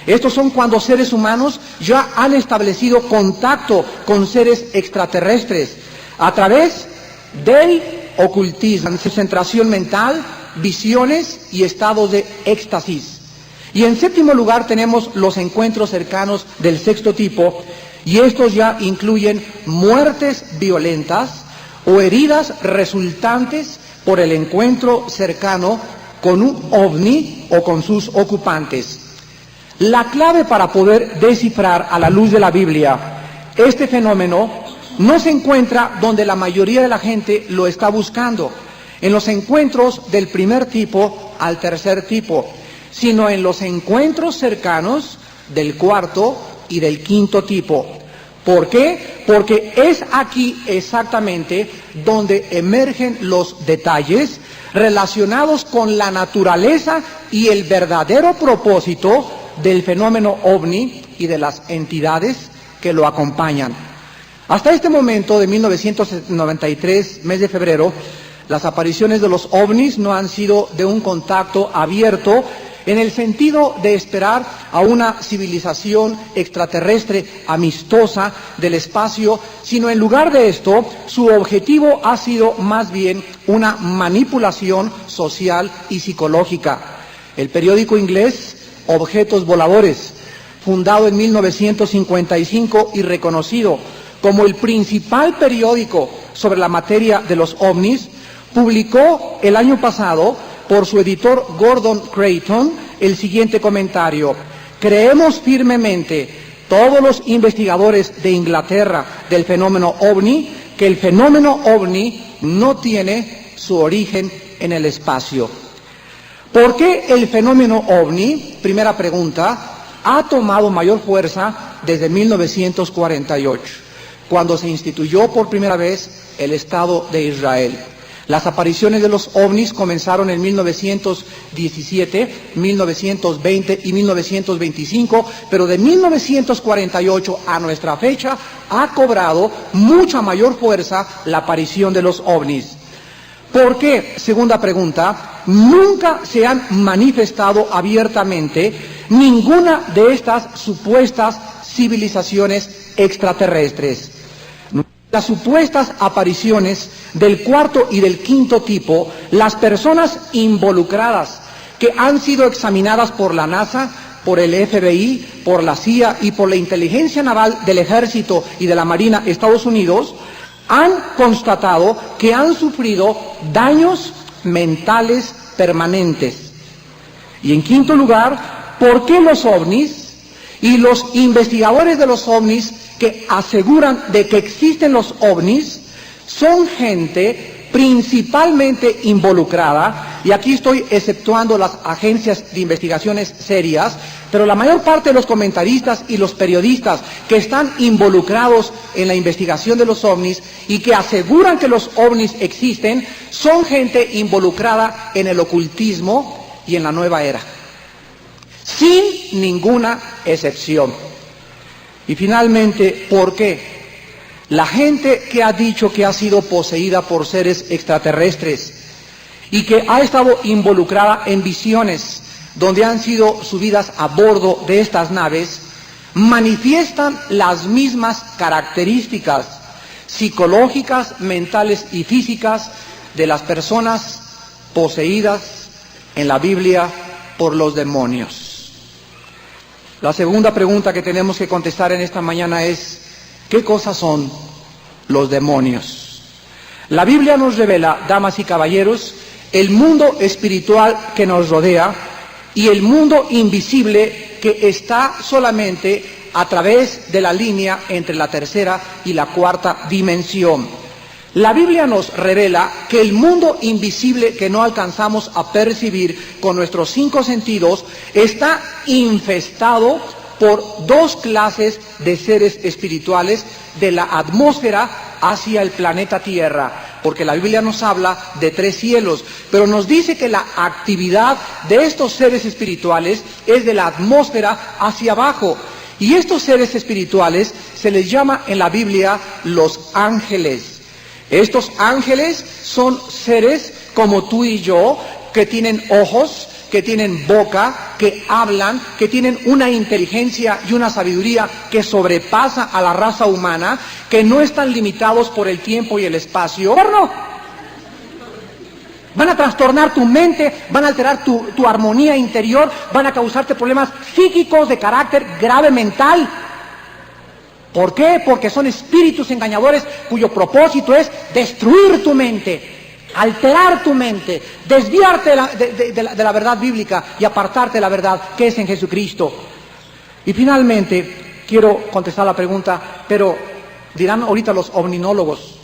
Estos son cuando seres humanos ya han establecido contacto con seres extraterrestres a través del ocultismo, concentración mental, visiones y estados de éxtasis. Y en séptimo lugar tenemos los encuentros cercanos del sexto tipo, y estos ya incluyen muertes violentas o heridas resultantes por el encuentro cercano con un ovni o con sus ocupantes. La clave para poder descifrar a la luz de la Biblia este fenómeno no se encuentra donde la mayoría de la gente lo está buscando, en los encuentros del primer tipo al tercer tipo, sino en los encuentros cercanos del cuarto y del quinto tipo. ¿Por qué? Porque es aquí exactamente donde emergen los detalles relacionados con la naturaleza y el verdadero propósito del fenómeno ovni y de las entidades que lo acompañan. Hasta este momento de 1993, mes de febrero, las apariciones de los ovnis no han sido de un contacto abierto en el sentido de esperar a una civilización extraterrestre amistosa del espacio, sino en lugar de esto, su objetivo ha sido más bien una manipulación social y psicológica. El periódico inglés Objetos Voladores, fundado en 1955 y reconocido como el principal periódico sobre la materia de los ovnis, publicó el año pasado por su editor Gordon Creighton el siguiente comentario: creemos firmemente, todos los investigadores de Inglaterra del fenómeno ovni, que el fenómeno ovni no tiene su origen en el espacio. ¿Por qué el fenómeno ovni, primera pregunta, ha tomado mayor fuerza desde 1948, cuando se instituyó por primera vez el Estado de Israel? Las apariciones de los ovnis comenzaron en 1917, 1920 y 1925, pero de 1948 a nuestra fecha ha cobrado mucha mayor fuerza la aparición de los ovnis. ¿Por qué? Segunda pregunta, nunca se han manifestado abiertamente ninguna de estas supuestas civilizaciones extraterrestres. Las supuestas apariciones del cuarto y del quinto tipo, las personas involucradas que han sido examinadas por la NASA, por el FBI, por la CIA y por la inteligencia naval del Ejército y de la Marina de Estados Unidos, han constatado que han sufrido daños mentales permanentes. Y en quinto lugar, ¿por qué los ovnis y los investigadores de los ovnis que aseguran de que existen los ovnis son gente principalmente involucrada, y aquí estoy exceptuando las agencias de investigaciones serias, pero la mayor parte de los comentaristas y los periodistas que están involucrados en la investigación de los ovnis y que aseguran que los ovnis existen, son gente involucrada en el ocultismo y en la nueva era, sin ninguna excepción. Y finalmente, ¿por qué? La gente que ha dicho que ha sido poseída por seres extraterrestres y que ha estado involucrada en visiones donde han sido subidas a bordo de estas naves, manifiestan las mismas características psicológicas, mentales y físicas de las personas poseídas en la Biblia por los demonios. La segunda pregunta que tenemos que contestar en esta mañana es: ¿qué cosas son los demonios? La Biblia nos revela, damas y caballeros, el mundo espiritual que nos rodea y el mundo invisible que está solamente a través de la línea entre la tercera y la cuarta dimensión. La Biblia nos revela que el mundo invisible que no alcanzamos a percibir con nuestros 5 sentidos está infestado por 2 clases de seres espirituales de la atmósfera hacia el planeta Tierra, porque la Biblia nos habla de 3 cielos, pero nos dice que la actividad de estos seres espirituales es de la atmósfera hacia abajo, y estos seres espirituales se les llama en la Biblia los ángeles. Estos ángeles son seres como tú y yo, que tienen ojos, que tienen boca, que hablan, que tienen una inteligencia y una sabiduría que sobrepasa a la raza humana, que no están limitados por el tiempo y el espacio. Van a trastornar tu mente, van a alterar tu armonía interior, van a causarte problemas psíquicos de carácter grave mental. ¿Por qué? Porque son espíritus engañadores cuyo propósito es destruir tu mente, alterar tu mente, desviarte de la verdad bíblica y apartarte de la verdad que es en Jesucristo. Y finalmente, quiero contestar la pregunta, pero dirán ahorita los ovninólogos,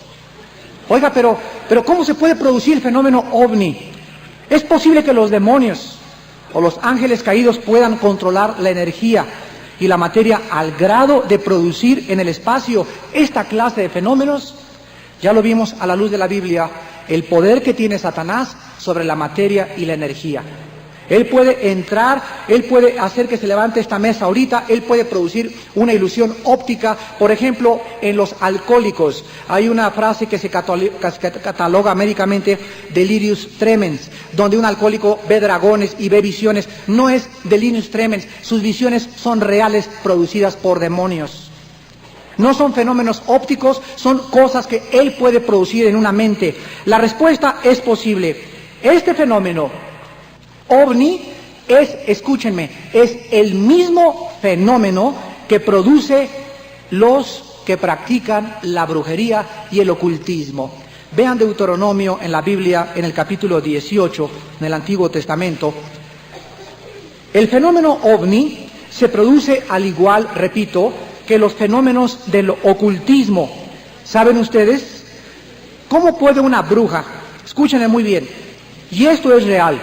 oiga, pero ¿cómo se puede producir el fenómeno ovni? ¿Es posible que los demonios o los ángeles caídos puedan controlar la energía y la materia al grado de producir en el espacio esta clase de fenómenos? Ya lo vimos a la luz de la Biblia, el poder que tiene Satanás sobre la materia y la energía. Él puede entrar, él puede hacer que se levante esta mesa ahorita, él puede producir una ilusión óptica. Por ejemplo, en los alcohólicos hay una frase que se cataloga médicamente delirius tremens, donde un alcohólico ve dragones y ve visiones. No es delirius tremens, sus visiones son reales, producidas por demonios. No son fenómenos ópticos, son cosas que él puede producir en una mente. La respuesta es posible. Este fenómeno ovni es, escúchenme, es el mismo fenómeno que produce los que practican la brujería y el ocultismo. Vean Deuteronomio en la Biblia, en el capítulo 18, en el Antiguo Testamento. El fenómeno ovni se produce al igual, repito, que los fenómenos del ocultismo. ¿Saben ustedes? ¿Cómo puede una bruja? Escúchenme muy bien, y esto es real.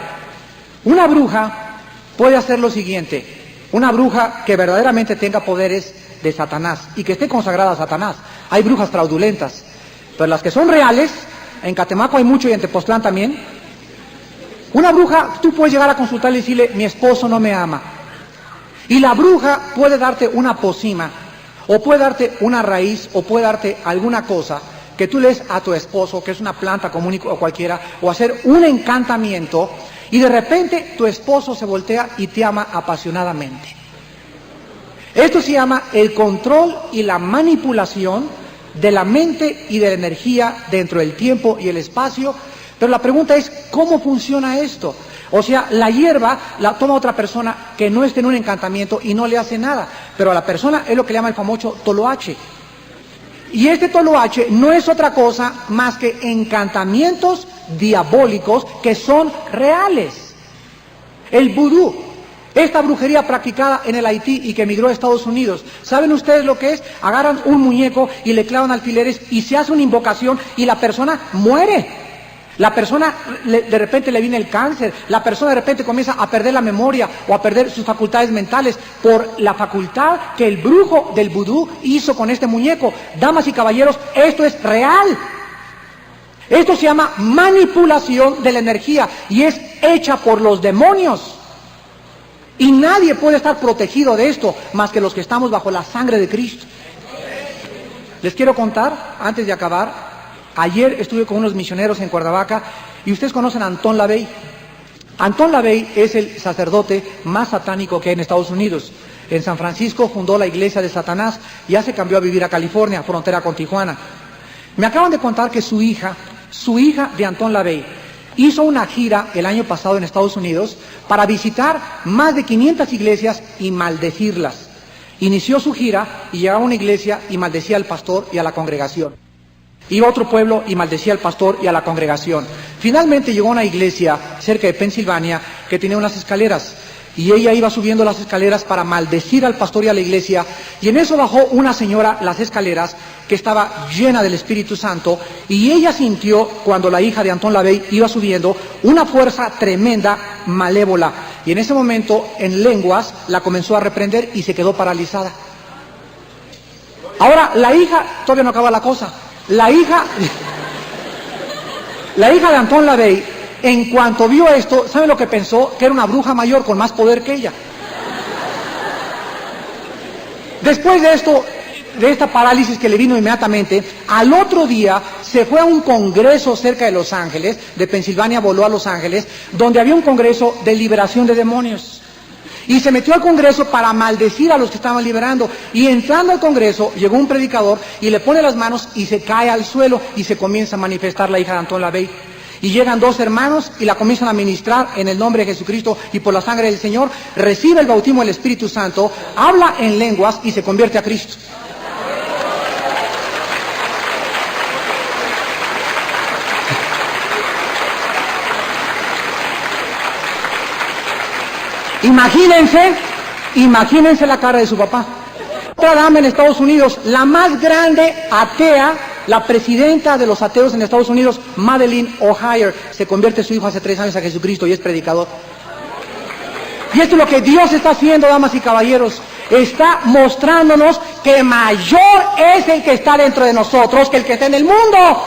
Una bruja puede hacer lo siguiente, una bruja que verdaderamente tenga poderes de Satanás y que esté consagrada a Satanás. Hay brujas fraudulentas, pero las que son reales, en Catemaco hay mucho y en Tepoztlán también. Una bruja, tú puedes llegar a consultarle y decirle, mi esposo no me ama. Y la bruja puede darte una pócima, o puede darte una raíz, o puede darte alguna cosa que tú le des a tu esposo, que es una planta común o cualquiera, o hacer un encantamiento. Y de repente tu esposo se voltea y te ama apasionadamente. Esto se llama el control y la manipulación de la mente y de la energía dentro del tiempo y el espacio. Pero la pregunta es, ¿cómo funciona esto? O sea, la hierba la toma otra persona que no esté en un encantamiento y no le hace nada. Pero a la persona es lo que le llama el famoso toloache. Y este toloache no es otra cosa más que encantamientos diabólicos que son reales. El vudú, esta brujería practicada en el Haití y que emigró a Estados Unidos, ¿saben ustedes lo que es? Agarran un muñeco y le clavan alfileres y se hace una invocación y la persona muere. La persona de repente le viene el cáncer, la persona de repente comienza a perder la memoria o a perder sus facultades mentales por la facultad que el brujo del vudú hizo con este muñeco. Damas y caballeros, esto es real. Esto se llama manipulación de la energía y es hecha por los demonios. Y nadie puede estar protegido de esto más que los que estamos bajo la sangre de Cristo. Les quiero contar, antes de acabar, ayer estuve con unos misioneros en Cuernavaca y ustedes conocen a Antón LaVey. Antón LaVey es el sacerdote más satánico que hay en Estados Unidos. En San Francisco fundó la iglesia de Satanás y ya se cambió a vivir a California, frontera con Tijuana. Me acaban de contar que su hija de Antón LaVey, hizo una gira el año pasado en Estados Unidos para visitar más de 500 iglesias y maldecirlas. Inició su gira y llegaba a una iglesia y maldecía al pastor y a la congregación. Iba a otro pueblo y maldecía al pastor y a la congregación. Finalmente llegó a una iglesia cerca de Pensilvania que tenía unas escaleras. Y ella iba subiendo las escaleras para maldecir al pastor y a la iglesia. Y en eso bajó una señora las escaleras que estaba llena del Espíritu Santo. Y ella sintió, cuando la hija de Antón LaVey iba subiendo, una fuerza tremenda, malévola. Y en ese momento, en lenguas, la comenzó a reprender y se quedó paralizada. Ahora, la hija, todavía no acaba la cosa. La hija de Antón LaVey, en cuanto vio esto, ¿saben lo que pensó? Que era una bruja mayor con más poder que ella. Después de esto, de esta parálisis que le vino inmediatamente, al otro día se fue a un congreso cerca de Los Ángeles, de Pensilvania voló a Los Ángeles, donde había un congreso de liberación de demonios. Y se metió al congreso para maldecir a los que estaban liberando. Y entrando al congreso, llegó un predicador y le pone las manos y se cae al suelo y se comienza a manifestar la hija de Antón Lavey. Y llegan dos hermanos y la comienzan a ministrar en el nombre de Jesucristo y por la sangre del Señor. Recibe el bautismo del Espíritu Santo, habla en lenguas y se convierte a Cristo. Imagínense la cara de su papá. Otra dama en Estados Unidos, la más grande atea, la presidenta de los ateos en Estados Unidos, Madeleine O'Hayer, se convierte su hijo hace 3 años a Jesucristo y es predicador. Y esto es lo que Dios está haciendo, damas y caballeros. Está mostrándonos que mayor es el que está dentro de nosotros que el que está en el mundo.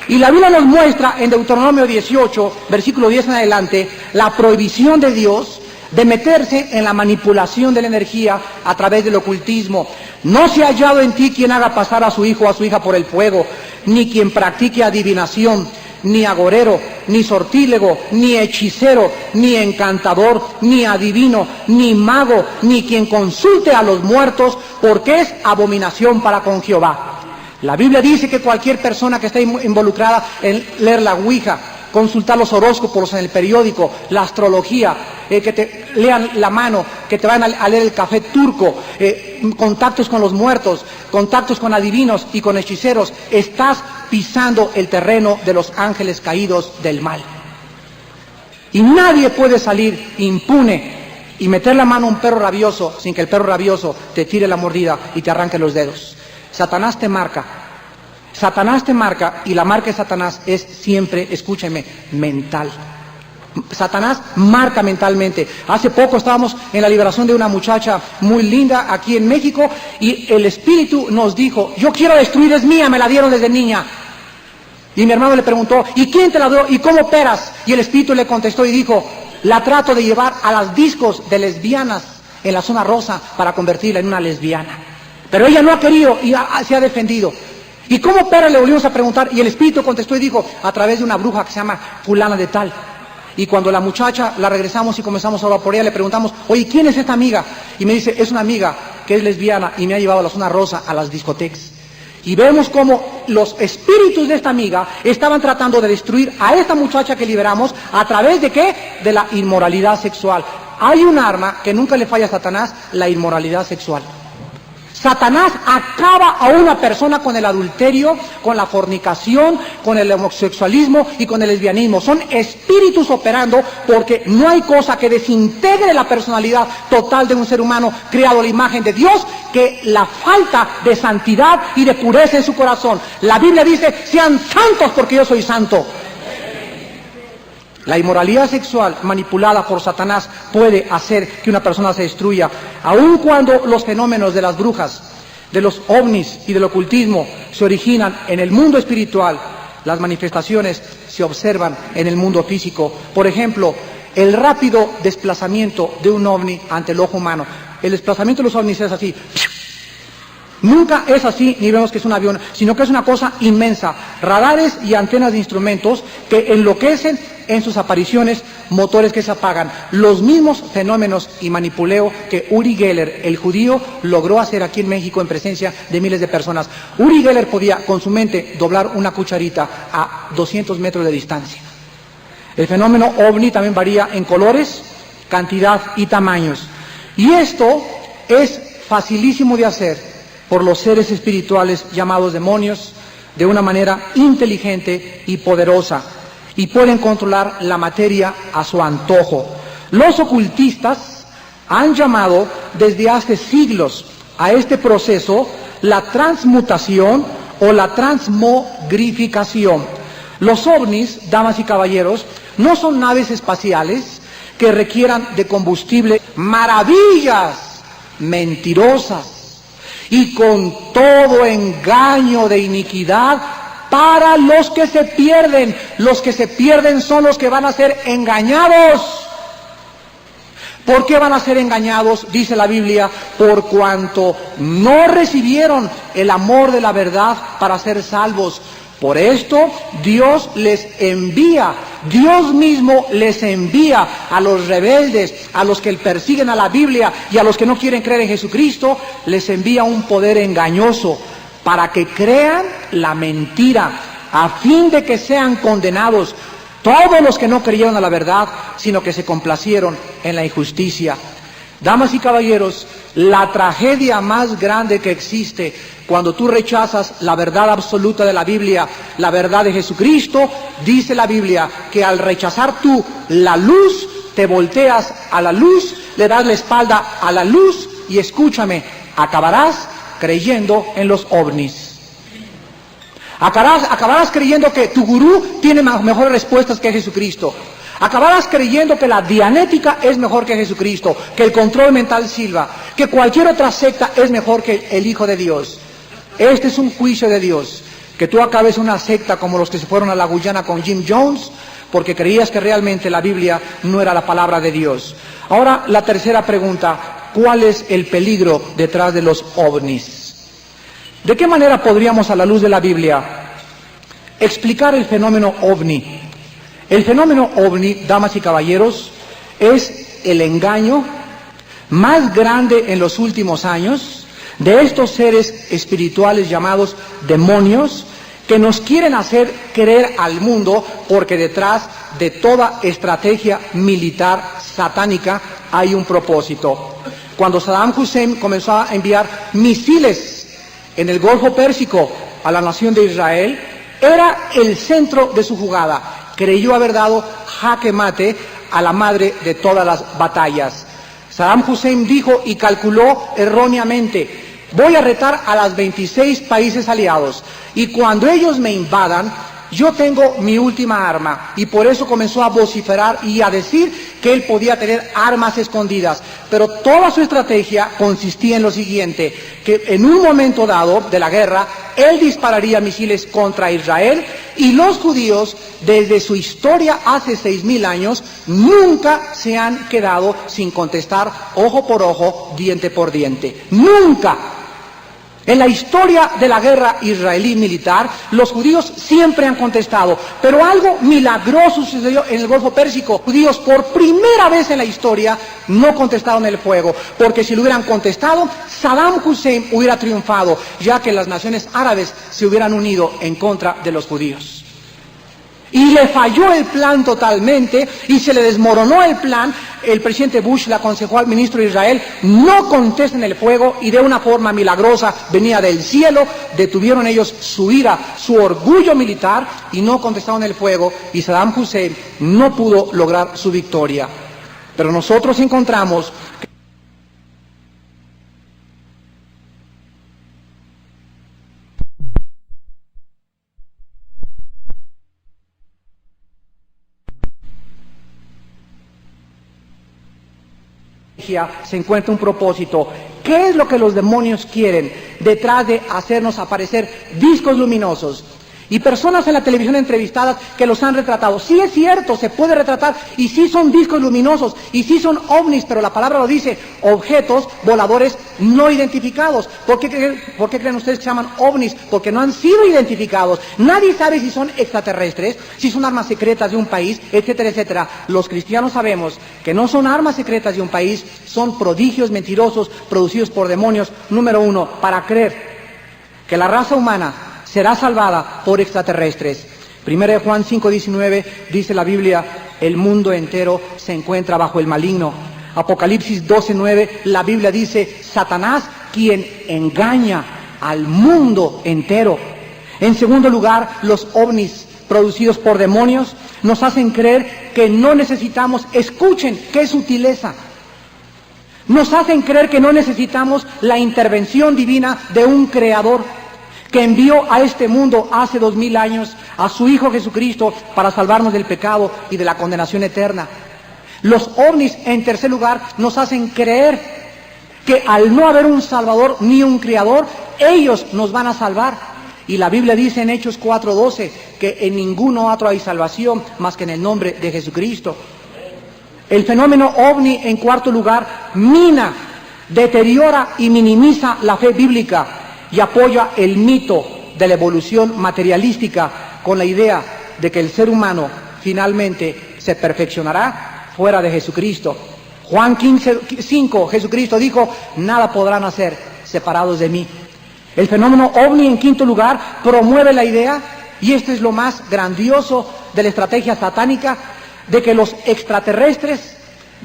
Y la Biblia nos muestra en Deuteronomio 18, versículo 10 en adelante, la prohibición de Dios de meterse en la manipulación de la energía a través del ocultismo. No se ha hallado en ti quien haga pasar a su hijo o a su hija por el fuego, ni quien practique adivinación, ni agorero, ni sortílego, ni hechicero, ni encantador, ni adivino, ni mago, ni quien consulte a los muertos, porque es abominación para con Jehová. La Biblia dice que cualquier persona que esté involucrada en leer la Ouija, consultar los horóscopos en el periódico, la astrología, que te lean la mano, que te van a leer el café turco, contactos con los muertos, contactos con adivinos y con hechiceros, estás pisando el terreno de los ángeles caídos del mal. Y nadie puede salir impune y meter la mano a un perro rabioso sin que el perro rabioso te tire la mordida y te arranque los dedos. Satanás te marca y la marca de Satanás es siempre, escúcheme, mental. Satanás marca mentalmente. Hace poco estábamos en la liberación de una muchacha muy linda aquí en México y el Espíritu nos dijo, yo quiero destruir, es mía, me la dieron desde niña. Y mi hermano le preguntó, ¿y quién te la dio? ¿Y cómo operas? Y el Espíritu le contestó y dijo, la trato de llevar a las discos de lesbianas en la zona rosa para convertirla en una lesbiana. Pero ella no ha querido y se ha defendido. ¿Y cómo opera? Le volvimos a preguntar y el Espíritu contestó y dijo, a través de una bruja que se llama fulana de tal. Y cuando la muchacha la regresamos y comenzamos a orar por ella, le preguntamos, oye, ¿quién es esta amiga? Y me dice, es una amiga que es lesbiana y me ha llevado a la zona rosa, a las discotecas. Y vemos cómo los espíritus de esta amiga estaban tratando de destruir a esta muchacha que liberamos, ¿a través de qué? De la inmoralidad sexual. Hay un arma que nunca le falla a Satanás, la inmoralidad sexual. Satanás acaba a una persona con el adulterio, con la fornicación, con el homosexualismo y con el lesbianismo. Son espíritus operando porque no hay cosa que desintegre la personalidad total de un ser humano creado a la imagen de Dios que la falta de santidad y de pureza en su corazón. La Biblia dice, sean santos porque yo soy santo. La inmoralidad sexual manipulada por Satanás puede hacer que una persona se destruya, aun cuando los fenómenos de las brujas, de los ovnis y del ocultismo se originan en el mundo espiritual. Las manifestaciones se observan en el mundo físico. Por ejemplo, el rápido desplazamiento de un ovni ante el ojo humano. El desplazamiento de los ovnis es así. Nunca es así, ni vemos que es un avión, sino que es una cosa inmensa. Radares y antenas de instrumentos que enloquecen en sus apariciones, motores que se apagan. Los mismos fenómenos y manipuleo que Uri Geller, el judío, logró hacer aquí en México en presencia de miles de personas. Uri Geller podía, con su mente, doblar una cucharita a 200 metros de distancia. El fenómeno ovni también varía en colores, cantidad y tamaños. Y esto es facilísimo de hacer por los seres espirituales llamados demonios, de una manera inteligente y poderosa, y pueden controlar la materia a su antojo. Los ocultistas han llamado desde hace siglos a este proceso la transmutación o la transmogrificación. Los ovnis, damas y caballeros, no son naves espaciales que requieran de combustible, maravillas mentirosas, y con todo engaño de iniquidad para los que se pierden. Los que se pierden son los que van a ser engañados. ¿Por qué van a ser engañados? Dice la Biblia, por cuanto no recibieron el amor de la verdad para ser salvos. Por esto Dios les envía, Dios mismo les envía a los rebeldes, a los que persiguen a la Biblia y a los que no quieren creer en Jesucristo, les envía un poder engañoso para que crean la mentira, a fin de que sean condenados todos los que no creyeron a la verdad, sino que se complacieron en la injusticia. Damas y caballeros, la tragedia más grande que existe cuando tú rechazas la verdad absoluta de la Biblia, la verdad de Jesucristo, dice la Biblia que al rechazar tú la luz, te volteas a la luz, le das la espalda a la luz y escúchame, acabarás creyendo en los ovnis. Acabarás creyendo que tu gurú tiene mejores respuestas que Jesucristo. Acabarás creyendo que la dianética es mejor que Jesucristo, que el control mental sirva, que cualquier otra secta es mejor que el Hijo de Dios. Este es un juicio de Dios, que tú acabes una secta como los que se fueron a la Guyana con Jim Jones, porque creías que realmente la Biblia no era la palabra de Dios. Ahora, la tercera pregunta, ¿cuál es el peligro detrás de los ovnis? ¿De qué manera podríamos, a la luz de la Biblia, explicar el fenómeno ovni? El fenómeno ovni, damas y caballeros, es el engaño más grande en los últimos años de estos seres espirituales llamados demonios, que nos quieren hacer creer al mundo porque detrás de toda estrategia militar satánica hay un propósito. Cuando Saddam Hussein comenzó a enviar misiles en el Golfo Pérsico a la nación de Israel, era el centro de su jugada. Creyó haber dado jaque mate a la madre de todas las batallas. Saddam Hussein dijo y calculó erróneamente: voy a retar a los 26 países aliados y cuando ellos me invadan, yo tengo mi última arma. Y por eso comenzó a vociferar y a decir que él podía tener armas escondidas. Pero toda su estrategia consistía en lo siguiente, que en un momento dado de la guerra, él dispararía misiles contra Israel, y los judíos, desde su historia hace 6.000 años, nunca se han quedado sin contestar ojo por ojo, diente por diente. ¡Nunca! En la historia de la guerra israelí militar, los judíos siempre han contestado, pero algo milagroso sucedió en el Golfo Pérsico. Los judíos por primera vez en la historia no contestaron el fuego, porque si lo hubieran contestado, Saddam Hussein hubiera triunfado, ya que las naciones árabes se hubieran unido en contra de los judíos. Y le falló el plan totalmente y se le desmoronó el plan. El presidente Bush le aconsejó al ministro de Israel: no contesten el fuego, y de una forma milagrosa venía del cielo, detuvieron ellos su ira, su orgullo militar, y no contestaron el fuego, y Saddam Hussein no pudo lograr su victoria. Pero nosotros encontramos se encuentra un propósito. ¿Qué es lo que los demonios quieren detrás de hacernos aparecer discos luminosos? Y personas en la televisión entrevistadas que los han retratado. Sí es cierto, se puede retratar, y sí son discos luminosos, y sí son ovnis, pero la palabra lo dice, objetos voladores no identificados. ¿Por qué creen ustedes que se llaman ovnis? Porque no han sido identificados. Nadie sabe si son extraterrestres, si son armas secretas de un país, etcétera, etcétera. Los cristianos sabemos que no son armas secretas de un país, son prodigios mentirosos producidos por demonios. Número uno, para creer que la raza humana será salvada por extraterrestres. 1 Juan 5:19 dice la Biblia: el mundo entero se encuentra bajo el maligno. Apocalipsis 12:9, la Biblia dice: Satanás, quien engaña al mundo entero. En segundo lugar, los ovnis producidos por demonios nos hacen creer que no necesitamos, escuchen, qué sutileza, nos hacen creer que no necesitamos la intervención divina de un creador que envió a este mundo hace 2000 años a su Hijo Jesucristo para salvarnos del pecado y de la condenación eterna. Los ovnis, en tercer lugar, nos hacen creer que al no haber un Salvador ni un Creador, ellos nos van a salvar. Y la Biblia dice en Hechos 4:12 que en ninguno otro hay salvación más que en el nombre de Jesucristo. El fenómeno ovni, en cuarto lugar, mina, deteriora y minimiza la fe bíblica y apoya el mito de la evolución materialística con la idea de que el ser humano finalmente se perfeccionará fuera de Jesucristo. Juan 15:5, Jesucristo dijo, nada podrán hacer separados de mí. El fenómeno ovni, en quinto lugar, promueve la idea, y esto es lo más grandioso de la estrategia satánica, de que los extraterrestres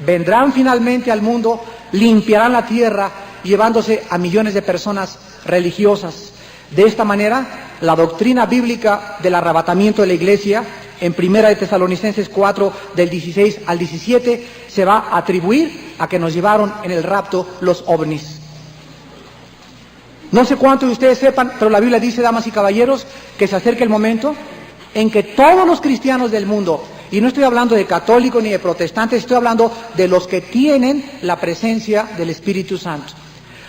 vendrán finalmente al mundo, limpiarán la tierra, llevándose a millones de personas religiosas. De esta manera, la doctrina bíblica del arrebatamiento de la iglesia, en 1 de Tesalonicenses 4, del 16 al 17, se va a atribuir a que nos llevaron en el rapto los ovnis. No sé cuántos de ustedes sepan, pero la Biblia dice, damas y caballeros, que se acerca el momento en que todos los cristianos del mundo, y no estoy hablando de católicos ni de protestantes, estoy hablando de los que tienen la presencia del Espíritu Santo,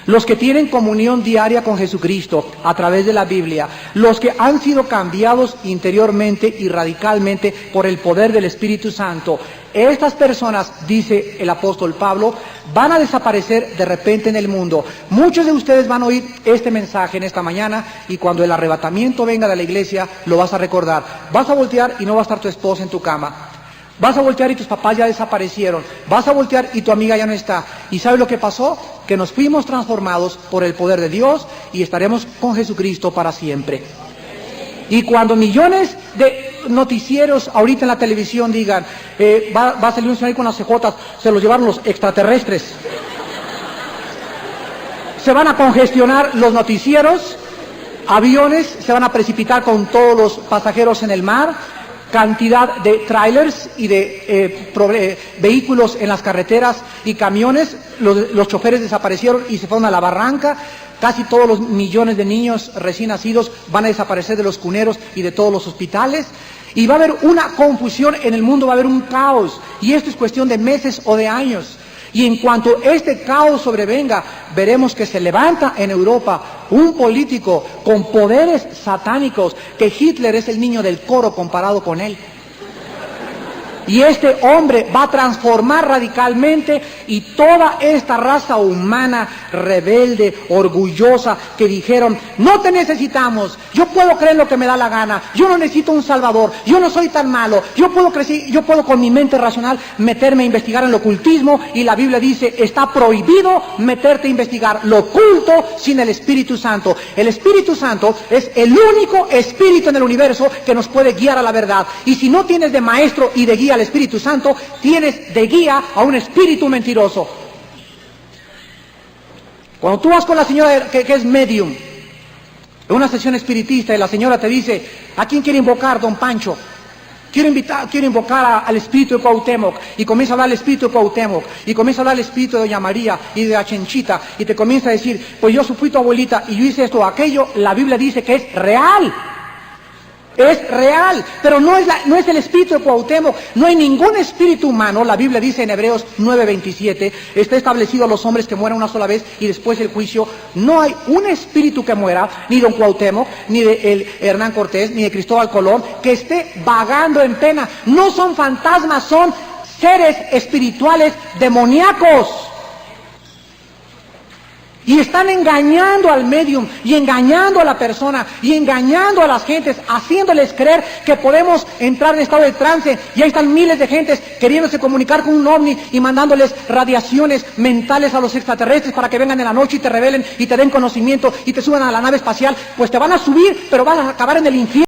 los que tienen comunión diaria con Jesucristo a través de la Biblia, los que han sido cambiados interiormente y radicalmente por el poder del Espíritu Santo. Estas personas, dice el apóstol Pablo, van a desaparecer de repente en el mundo. Muchos de ustedes van a oír este mensaje en esta mañana, y cuando el arrebatamiento venga de la iglesia lo vas a recordar. Vas a voltear y no va a estar tu esposa en tu cama. Vas a voltear y tus papás ya desaparecieron. Vas a voltear y tu amiga ya no está. ¿Y sabes lo que pasó? Que nos fuimos transformados por el poder de Dios y estaremos con Jesucristo para siempre. Y cuando millones de noticieros ahorita en la televisión digan, va a salir un señor ahí con las cejotas, se los llevaron los extraterrestres. Se van a congestionar los noticieros, aviones se van a precipitar con todos los pasajeros en el mar, cantidad de trailers y de vehículos en las carreteras y camiones, los choferes desaparecieron y se fueron a la barranca. Casi todos los millones de niños recién nacidos van a desaparecer de los cuneros y de todos los hospitales. Y va a haber una confusión en el mundo, va a haber un caos. Y esto es cuestión de meses o de años. Y en cuanto este caos sobrevenga, veremos que se levanta en Europa un político con poderes satánicos, que Hitler es el niño del coro comparado con él. Y este hombre va a transformar radicalmente, y toda esta raza humana rebelde, orgullosa, que dijeron, no te necesitamos, yo puedo creer lo que me da la gana, yo no necesito un salvador, yo no soy tan malo, yo puedo con mi mente racional meterme a investigar en el ocultismo, y la Biblia dice, está prohibido meterte a investigar lo oculto sin el Espíritu Santo. El Espíritu Santo es el único espíritu en el universo que nos puede guiar a la verdad, y si no tienes de maestro y de guía al Espíritu Santo, tienes de guía a un espíritu mentiroso. Cuando tú vas con la señora que es medium en una sesión espiritista, y la señora te dice, ¿a quién quiere invocar, don Pancho? Quiero invocar al espíritu de Cuauhtémoc, y comienza a hablar el espíritu de Cuauhtémoc, y comienza a hablar el espíritu de Doña María y de la Chenchita, y te comienza a decir, pues yo fui tu abuelita y yo hice esto o aquello. La Biblia dice que es real. Es real, pero no es el espíritu de Cuauhtémoc. No hay ningún espíritu humano. La Biblia dice en Hebreos 9:27, está establecido a los hombres que mueran una sola vez y después el juicio. No hay un espíritu que muera, ni don Cuauhtémoc, ni de Hernán Cortés, ni de Cristóbal Colón, que esté vagando en pena. No son fantasmas, son seres espirituales demoníacos. Y están engañando al medium, y engañando a la persona, y engañando a las gentes, haciéndoles creer que podemos entrar en estado de trance. Y ahí están miles de gentes queriéndose comunicar con un ovni y mandándoles radiaciones mentales a los extraterrestres para que vengan en la noche y te revelen y te den conocimiento y te suban a la nave espacial. Pues te van a subir, pero vas a acabar en el infierno.